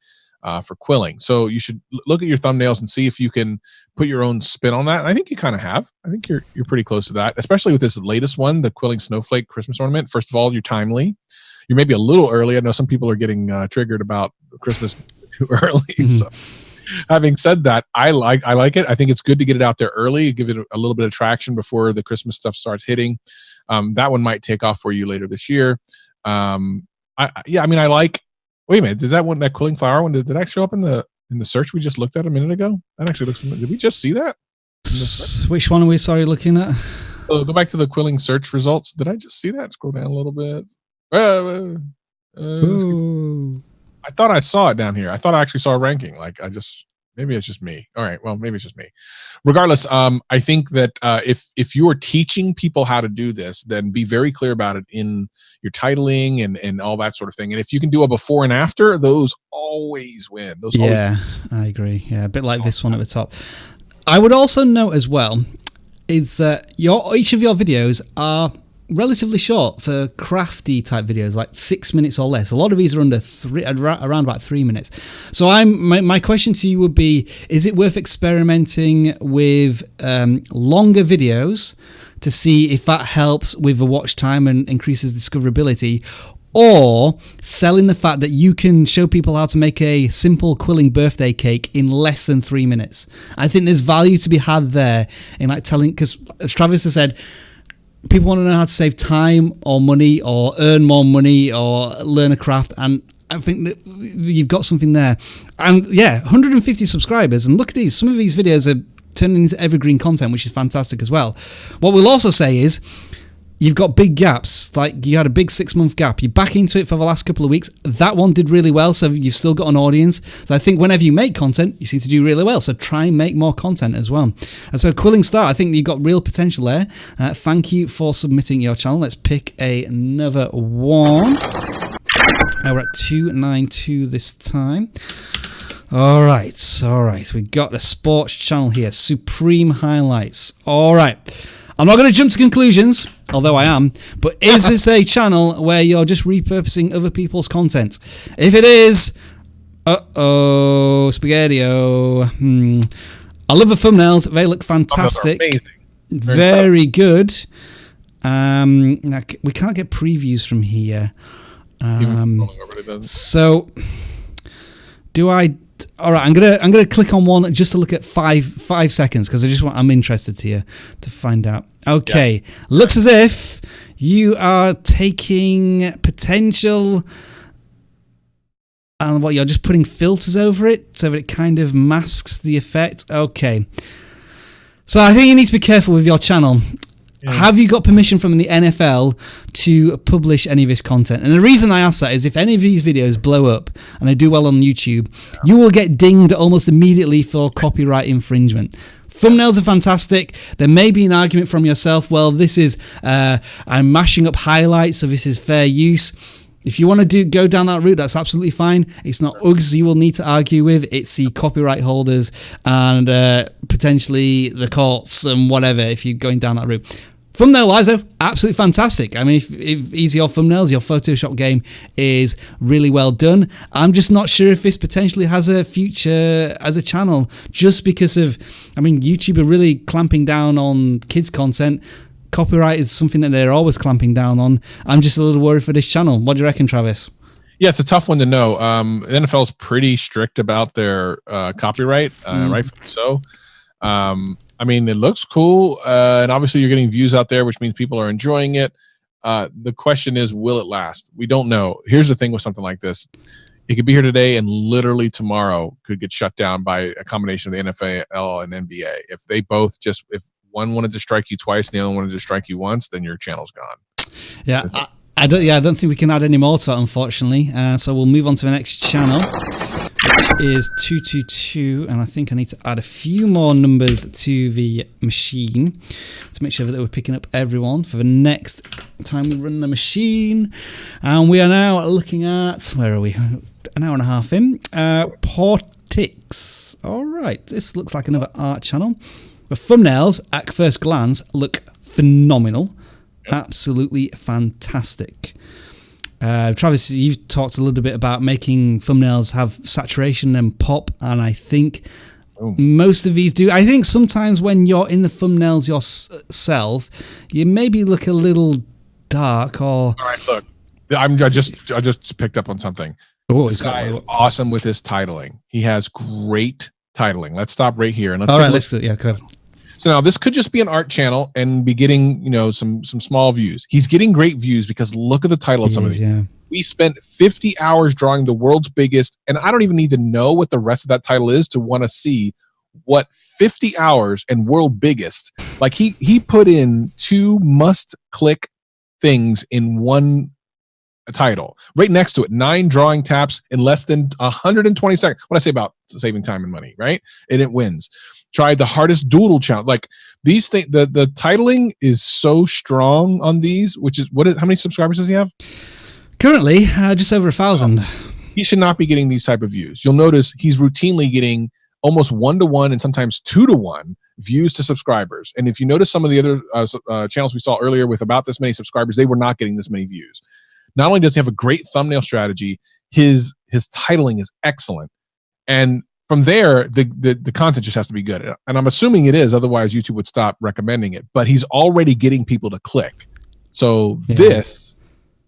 for quilling. So you should look at your thumbnails and see if you can put your own spin on that. And I think you kind of have. I think you're pretty close to that, especially with this latest one, the Quilling Snowflake Christmas ornament. First of all, you're timely. You're maybe a little early. I know some people are getting triggered about Christmas too early. So having said that, I like it. I think it's good to get it out there early, give it a little bit of traction before the Christmas stuff starts hitting. That one might take off for you later this year. I like. Wait a minute, did that quilling flower one, did that show up in the search we just looked at a minute ago? That actually looks, did we just see that? Which one are we looking at? Oh, go back to the quilling search results. Did I just see that? Scroll down a little bit. I thought I saw it down here. I thought I actually saw a ranking. Maybe it's just me. All right. Well, maybe it's just me. Regardless, I think that if you are teaching people how to do this, then be very clear about it in your titling and all that sort of thing. And if you can do a before and after, those always win. I agree. Yeah, a bit like this one at the top. I would also note as well is that each of your videos are relatively short for crafty type videos, like 6 minutes or less. A lot of these are around about 3 minutes. So my question to you would be, is it worth experimenting with longer videos to see if that helps with the watch time and increases discoverability, or selling the fact that you can show people how to make a simple quilling birthday cake in less than 3 minutes? I think there's value to be had there in like telling, because as Travis has said, people want to know how to save time or money or earn more money or learn a craft, and I think that you've got something there. And yeah, 150 subscribers, and look at these. Some of these videos are turning into evergreen content, which is fantastic as well. What we'll also say is you've got big gaps, like you had a big 6-month gap. You're back into it for the last couple of weeks. That one did really well, so you've still got an audience. So I think whenever you make content, you seem to do really well. So try and make more content as well. And so Quilling Star, I think you've got real potential there. Thank you for submitting your channel. Let's pick another one. We're at 292 this time. All right. We got a sports channel here. Supreme Highlights. All right. I'm not going to jump to conclusions, although I am, but is this a channel where you're just repurposing other people's content? If it is, Spaghetti-O. I love the thumbnails. They look fantastic. Very good. Now, we can't get previews from here. So, do I... All right, I'm gonna click on one just to look at five seconds because I'm interested to find out. Okay, yeah. Looks as if you are taking potential and you're just putting filters over it so that it kind of masks the effect. Okay, so I think you need to be careful with your channel. have you got permission from the NFL to publish any of this content? And the reason I ask that is if any of these videos blow up and they do well on YouTube, you will get dinged almost immediately for copyright infringement. Thumbnails are fantastic. There may be an argument from yourself, well, this is, I'm mashing up highlights, so this is fair use. If you want to go down that route, that's absolutely fine. It's not us you will need to argue with. It's the copyright holders and potentially the courts and whatever if you're going down that route. Thumbnail-wise, though, absolutely fantastic. I mean, if easy your thumbnails, your Photoshop game is really well done. I'm just not sure if this potentially has a future as a channel just because of, I mean, YouTube are really clamping down on kids' content. Copyright is something that they're always clamping down on. I'm just a little worried for this channel. What do you reckon, Travis? Yeah, it's a tough one to know. The NFL is pretty strict about their copyright, rightfully so. I mean, it looks cool, and obviously you're getting views out there, which means people are enjoying it. The question is, will it last? We don't know. Here's the thing with something like this. It could be here today and literally tomorrow could get shut down by a combination of the NFL and NBA. If they both if one wanted to strike you twice and the other wanted to strike you once, then your channel's gone. Yeah, I don't think we can add any more to that, unfortunately. So we'll move on to the next channel, which is 222, and I think I need to add a few more numbers to the machine to make sure that we're picking up everyone for the next time we run the machine. And we are now looking at, where are we? An hour and a half in. Portix. All right, this looks like another art channel. The thumbnails, at first glance, look phenomenal. Yep. Absolutely fantastic. Travis, you've talked a little bit about making thumbnails have saturation and pop, and I think most of these do. I think sometimes when you're in the thumbnails yourself, you maybe look a little dark or... All right, look. I just picked up on something. Oh, this guy is awesome with his titling. He has great titling. Let's stop right here and let's go. So now this could just be an art channel and be getting, some small views. He's getting great views because look at the title of some of these. Yeah. We spent 50 hours drawing the world's biggest, and I don't even need to know what the rest of that title is to want to see what 50 hours and world biggest. Like he put in 2 must-click things in one title. Right next to it, 9 drawing taps in less than 120 seconds. When I say about saving time and money, right? And it wins. Tried the hardest doodle challenge. Like these things, the titling is so strong on these, which is how many subscribers does he have? Currently, just over 1,000. He should not be getting these type of views. You'll notice he's routinely getting almost 1-to-1 and sometimes 2-to-1 views to subscribers. And if you notice some of the other channels we saw earlier with about this many subscribers, they were not getting this many views. Not only does he have a great thumbnail strategy, his titling is excellent. And from there, the content just has to be good. And I'm assuming it is, otherwise YouTube would stop recommending it. But he's already getting people to click. So this,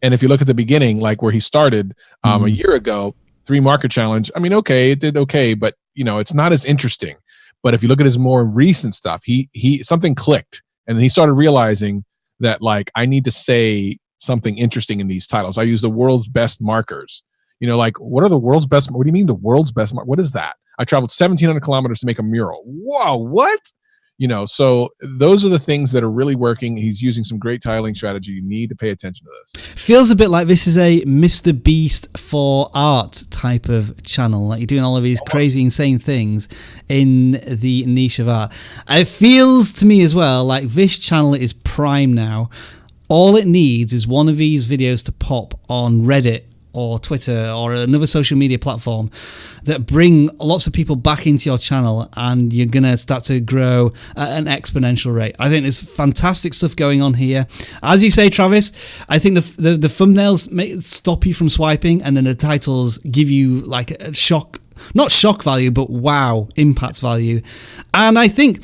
and if you look at the beginning, like where he started a year ago, 3 marker challenge, I mean, okay, it did okay, but it's not as interesting. But if you look at his more recent stuff, he something clicked. And then he started realizing that, like, I need to say something interesting in these titles. I use the world's best markers. What are the world's best? What do you mean the world's best? What is that? I traveled 1,700 kilometers to make a mural. Whoa, what? So those are the things that are really working. He's using some great titling strategy. You need to pay attention to this. Feels a bit like this is a Mr. Beast for art type of channel. Like you're doing all of these crazy, insane things in the niche of art. It feels to me as well like this channel is prime now. All it needs is one of these videos to pop on Reddit or Twitter or another social media platform that bring lots of people back into your channel, and you're going to start to grow at an exponential rate. I think there's fantastic stuff going on here. As you say, Travis, I think the thumbnails stop you from swiping, and then the titles give you like a shock, not shock value, but wow, impact value. And I think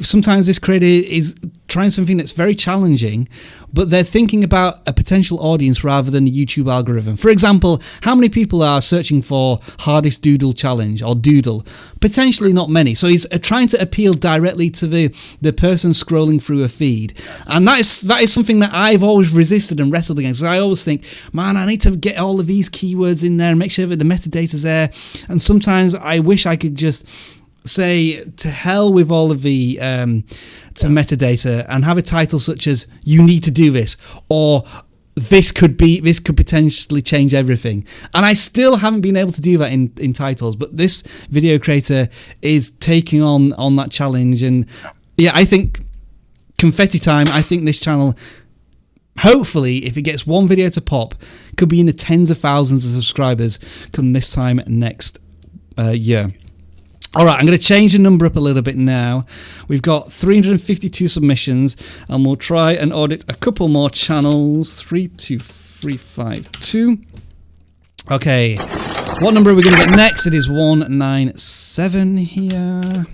sometimes this creator is trying something that's very challenging, but they're thinking about a potential audience rather than the YouTube algorithm. For example, how many people are searching for hardest doodle challenge or doodle? Potentially not many. So he's trying to appeal directly to the person scrolling through a feed. And that is something that I've always resisted and wrestled against. So I always think, man, I need to get all of these keywords in there and make sure that the metadata's there. And sometimes I wish I could just say to hell with all of the metadata and have a title such as "You need to do this" or this could potentially change everything. And I still haven't been able to do that in titles, but this video creator is taking on that challenge. And yeah, I think confetti time. I think this channel, hopefully, if it gets one video to pop, could be in the tens of thousands of subscribers come this time next year. All right, I'm going to change the number up a little bit now. We've got 352 submissions, and we'll try and audit a couple more channels. 32352. Okay, what number are we going to get next? It is 197 here.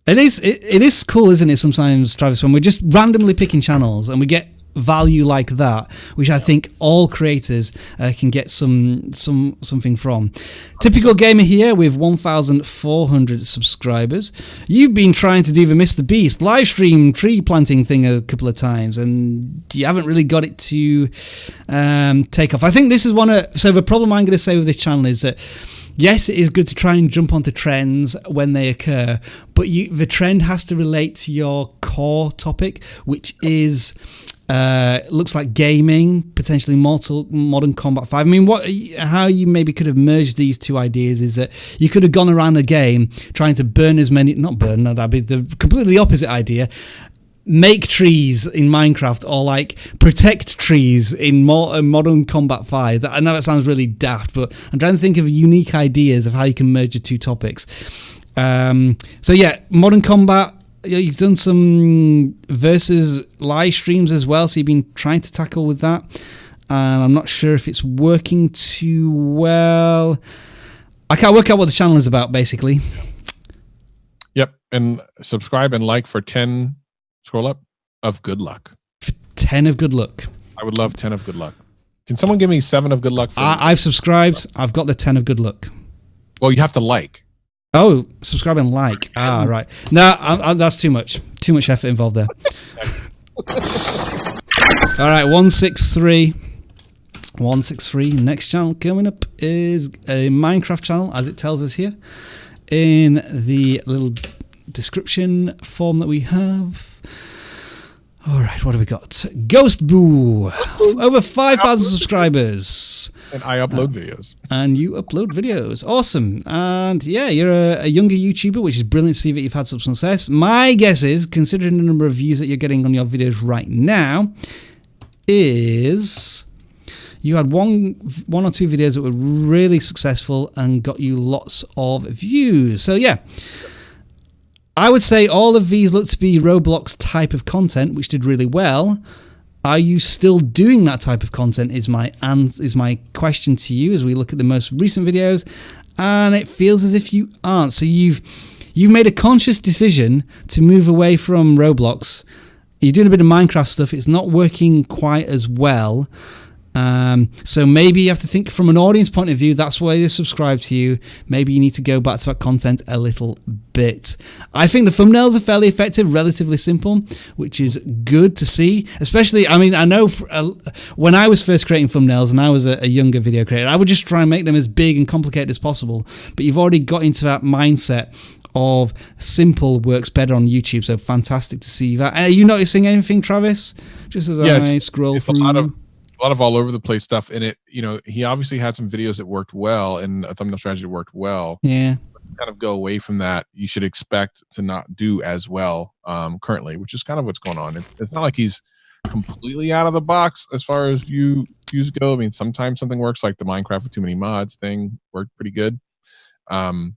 It is cool, isn't it, sometimes, Travis, when we're just randomly picking channels and we get value like that, which I think all creators can get something from. Typical gamer here with 1,400 subscribers. You've been trying to do the Mr. Beast live stream tree planting thing a couple of times, and you haven't really got it to take off. I think this is so the problem I'm going to say with this channel is that yes, it is good to try and jump onto trends when they occur, but the trend has to relate to your core topic, which is looks like gaming, potentially Modern Combat 5. I mean, how you maybe could have merged these two ideas is that you could have gone around a game trying to that'd be the completely opposite idea. Make trees in Minecraft, or like protect trees in Modern Combat 5. I know that sounds really daft, but I'm trying to think of unique ideas of how you can merge the two topics. So yeah, Modern Combat. You've done some versus live streams as well, so you've been trying to tackle with that, and I'm not sure if it's working too well. I can't work out what the channel is about, basically. Yep, and subscribe and like for 10, scroll up, of good luck. For 10 of good luck. I would love 10 of good luck. Can someone give me 7 of good luck? I've subscribed. I've got the 10 of good luck. Well, you have to like. Oh, subscribe and like. Right. No, that's too much. Too much effort involved there. All right, 163. 163. Next channel coming up is a Minecraft channel, as it tells us here in the little description form that we have. All right, what have we got? Ghost Boo. Over 5,000 subscribers. And I upload videos. And you upload videos. Awesome. And yeah, you're a younger YouTuber, which is brilliant to see that you've had some success. My guess is, considering the number of views that you're getting on your videos right now, is you had one or two videos that were really successful and got you lots of views. So yeah, I would say all of these look to be Roblox type of content, which did really well. Are you still doing that type of content is my question to you as we look at the most recent videos, and it feels as if you aren't. So you've made a conscious decision to move away from Roblox. You're doing a bit of Minecraft stuff. It's not working quite as well. So maybe you have to think from an audience point of view, that's why they subscribe to you. Maybe you need to go back to that content a little bit. I think the thumbnails are fairly effective, relatively simple, which is good to see. Especially, I mean, I know when I was first creating thumbnails and I was a younger video creator, I would just try and make them as big and complicated as possible. But you've already got into that mindset of simple works better on YouTube, so fantastic to see that. Are you noticing anything, Travis? Just as I scroll through. A lot of all over the place stuff in it. You know, he obviously had some videos that worked well, and a thumbnail strategy worked well. Yeah. Kind of go away from that. You should expect to not do as well currently, which is kind of what's going on. It's not like he's completely out of the box as far as views go. I mean, sometimes something works, like the Minecraft with too many mods thing worked pretty good. And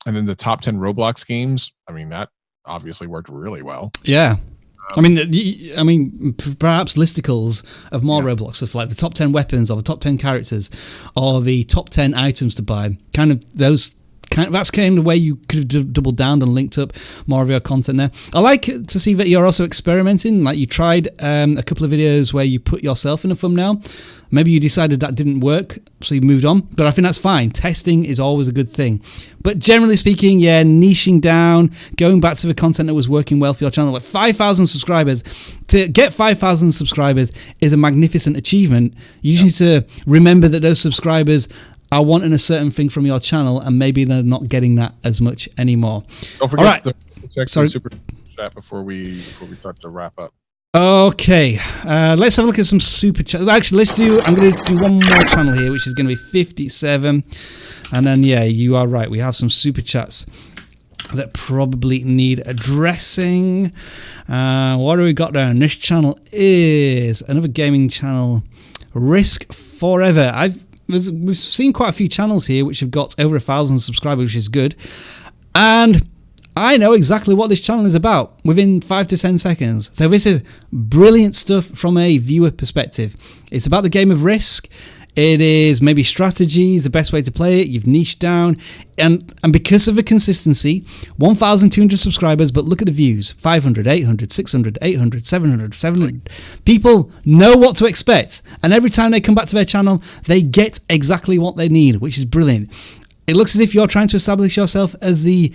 then the top 10 Roblox games, I mean, that obviously worked really well. Yeah. I mean, perhaps listicles of more Roblox stuff, like the top 10 weapons or the top 10 characters or the top 10 items to buy. That's kind of where you could have doubled down and linked up more of your content there. I like to see that you're also experimenting. Like you tried a couple of videos where you put yourself in a thumbnail. Maybe you decided that didn't work, so you moved on. But I think that's fine. Testing is always a good thing. But generally speaking, yeah, niching down, going back to the content that was working well for your channel. Like 5,000 subscribers. To get 5,000 subscribers is a magnificent achievement. You just need to remember that those subscribers are wanting a certain thing from your channel, and maybe they're not getting that as much anymore. Don't forget to check the super chat before we start to wrap up. Okay, let's have a look at some super chats. Actually, I'm going to do one more channel here, which is going to be 57. And then, yeah, you are right. We have some super chats that probably need addressing. What do we got there? And this channel is another gaming channel, Risk Forever. We've seen quite a few channels here which have got over 1,000 subscribers, which is good. And I know exactly what this channel is about within 5 to 10 seconds. So this is brilliant stuff from a viewer perspective. It's about the game of Risk. It is maybe strategies, the best way to play it. You've niched down. And because of the consistency, 1,200 subscribers, but look at the views. 500, 800, 600, 800, 700, 700. People know what to expect. And every time they come back to their channel, they get exactly what they need, which is brilliant. It looks as if you're trying to establish yourself as the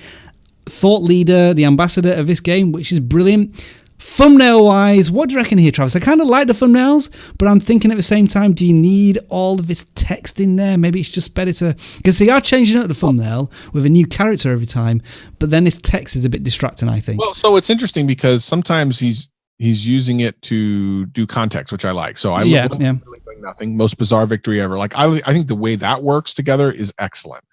thought leader, the ambassador of this game, which is brilliant. Thumbnail wise, what do you reckon here, Travis? I kind of like the thumbnails, but I'm thinking at the same time, do you need all of this text in there? Maybe it's just better to, because they are changing up the thumbnail with a new character every time, but then this text is a bit distracting, I think. Well, so it's interesting because sometimes he's using it to do context, which I like. So really doing nothing, most bizarre victory ever. Like I think the way that works together is excellent.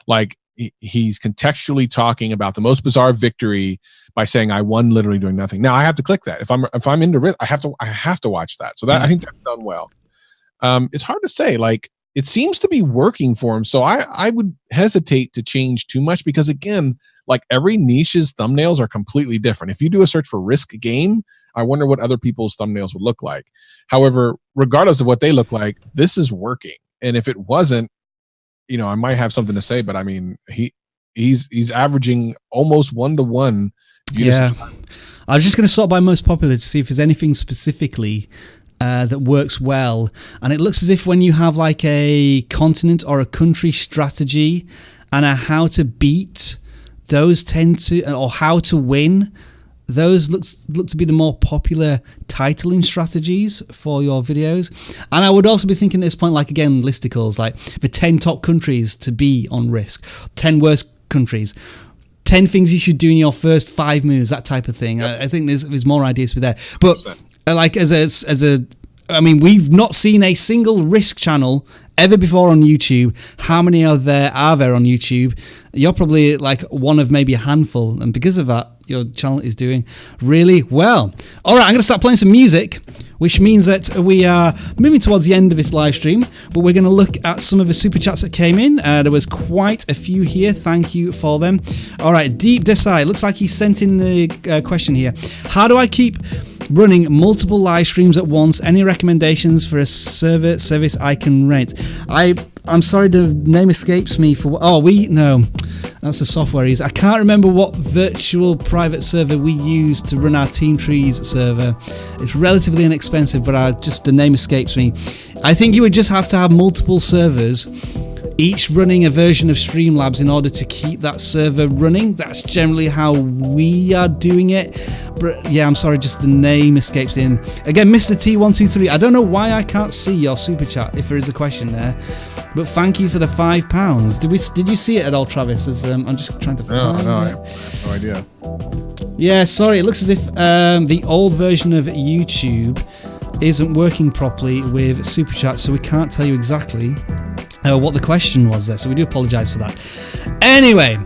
Like he's contextually talking about the most bizarre victory by saying I won literally doing nothing. Now I have to click that. If I'm into Risk, I have to watch that. So that I think that's done well. It's hard to say. Like it seems to be working for him. So I would hesitate to change too much because again, like every niche's thumbnails are completely different. If you do a search for Risk game, I wonder what other people's thumbnails would look like. However, regardless of what they look like, this is working. And if it wasn't, you know, I might have something to say, but I mean, he's averaging almost 1-to-1. Yeah, I was just going to sort by most popular to see if there's anything specifically that works well. And it looks as if when you have like a continent or a country strategy and a how to beat, those tend to, or how to win, those look to be the more popular titling strategies for your videos. And I would also be thinking at this point, like again, listicles, like the 10 top countries to be on Risk, 10 worst countries, 10 things you should do in your first 5 moves, that type of thing. Yep. I think there's more ideas for there. But like I mean, we've not seen a single Risk channel ever before on YouTube. How many are there on YouTube? You're probably like one of maybe a handful, and because of that, your channel is doing really well. All right, I'm going to start playing some music, which means that we are moving towards the end of this live stream, but we're going to look at some of the super chats that came in. There was quite a few here. Thank you for them. All right, Deep Desai, looks like he sent in the question here. How do I keep running multiple live streams at once? Any recommendations for a server service I can rent? I'm sorry, the name escapes me for. No, that's a software. I can't remember what virtual private server we use to run our Team Trees server. It's relatively inexpensive, but the name escapes me. I think you would just have to have multiple servers, each running a version of Streamlabs in order to keep that server running. That's generally how we are doing it. But yeah, I'm sorry, just the name escapes in. Again, Mr. T123, I don't know why I can't see your super chat if there is a question there. But thank you for the £5. Did you see it at all, Travis? I'm just trying to find it. I have no idea. Yeah, sorry, it looks as if the old version of YouTube isn't working properly with super chat, so we can't tell you exactly what the question was there, so we do apologise for that. Anyway,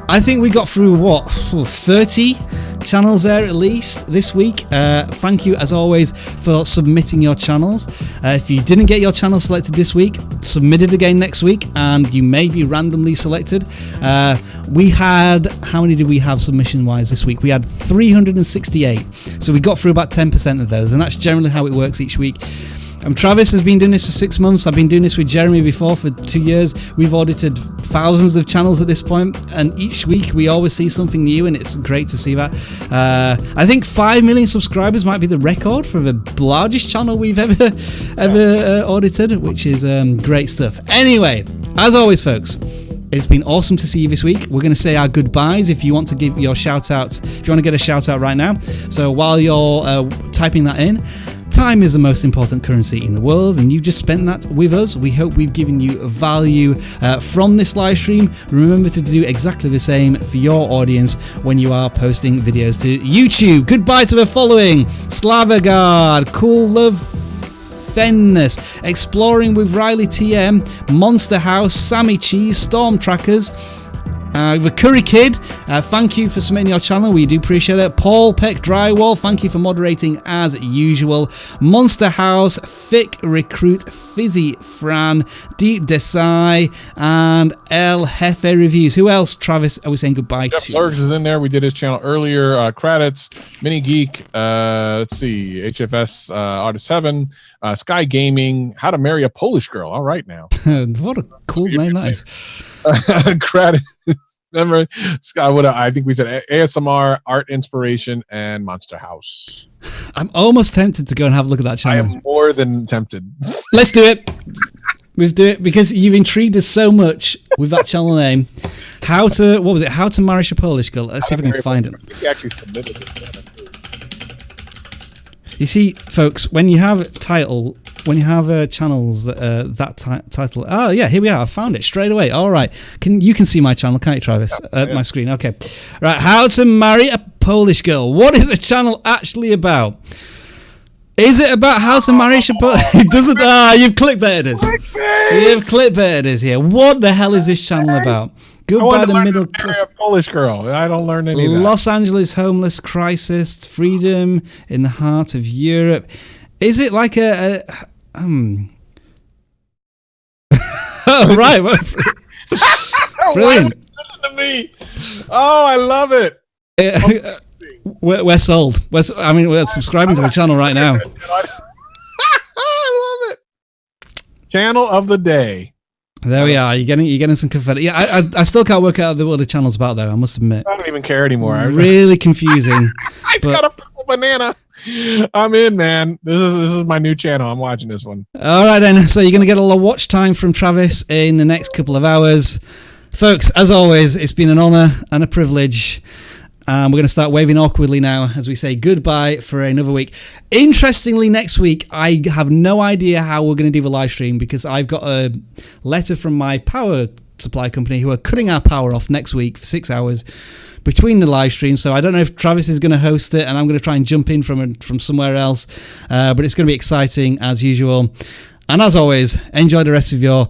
I think we got through 30 channels there at least this week. Thank you as always for submitting your channels. If you didn't get your channel selected this week, submit it again next week and you may be randomly selected. We had, how many did we have submission wise this week? We had 368, so we got through about 10% of those, and that's generally how it works each week. Travis has been doing this for 6 months. I've been doing this with Jeremy before for 2 years. We've audited thousands of channels at this point, and each week we always see something new, and it's great to see that. I think 5 million subscribers might be the record for the largest channel we've ever audited, which is great stuff. Anyway, as always, folks, it's been awesome to see you this week. We're going to say our goodbyes. If you want to give your shout outs, if you want to get a shout out right now, so while you're typing that in, Time is the most important currency in the world, and you've just spent that with us. We hope we've given you value from this live stream. Remember to do exactly the same for your audience when you are posting videos to YouTube. Goodbye to the following: Slavagard, Cool Love Fenness, Exploring with Riley TM, Monster House, Sammy Cheese, Storm Trackers, the Curry Kid, thank you for submitting your channel, we do appreciate it. Paul Peck Drywall, thank you for moderating as usual. Monster House, Thick Recruit, Fizzy Fran, Deep Desai, and El Jefe Reviews. Who else, Travis, are we saying goodbye to? Lurgs is in there. We did his channel earlier. Credits, Mini Geek, let's see, HFS Artist Heaven, Sky Gaming, How to Marry a Polish Girl. All right now. What a cool name that is. Credits. Remember, I think we said ASMR, Art Inspiration, and Monster House. I'm almost tempted to go and have a look at that channel. I am more than tempted. Let's do it. We've do it because you've intrigued us so much with that channel name. How to marry a Polish girl? Let's see if I can find it. He actually submitted it. You see, folks, when you have channels that title. Oh yeah, here we are. I found it straight away. All right, you can see my channel, can't you, Travis? My screen. Okay, right. How to marry a Polish girl. What is the channel actually about? Is it about how to marry a Polish? It doesn't. You've clickbaited us. You've clickbaited us here. What the hell is this channel about? Goodbye the middle class. Polish girl. I don't learn any of that. Los Angeles homeless crisis. Freedom in the heart of Europe. Is it like a Oh, right. Brilliant. Listen to me. Oh, I love it. We're sold. We're subscribing to the channel right now. I love it. Channel of the day. There we are. You're getting some confetti. Yeah, I still can't work out what the channel's about though. I must admit. I don't even care anymore. Really confusing. I got a purple banana. I'm in, man. This is my new channel. I'm watching this one. All right then. So you're gonna get a lot of watch time from Travis in the next couple of hours, folks. As always, it's been an honor and a privilege. We're going to start waving awkwardly now as we say goodbye for another week. Interestingly, next week, I have no idea how we're going to do the live stream because I've got a letter from my power supply company who are cutting our power off next week for 6 hours between the live streams. So I don't know if Travis is going to host it and I'm going to try and jump in from somewhere else. But it's going to be exciting as usual. And as always, enjoy the rest of your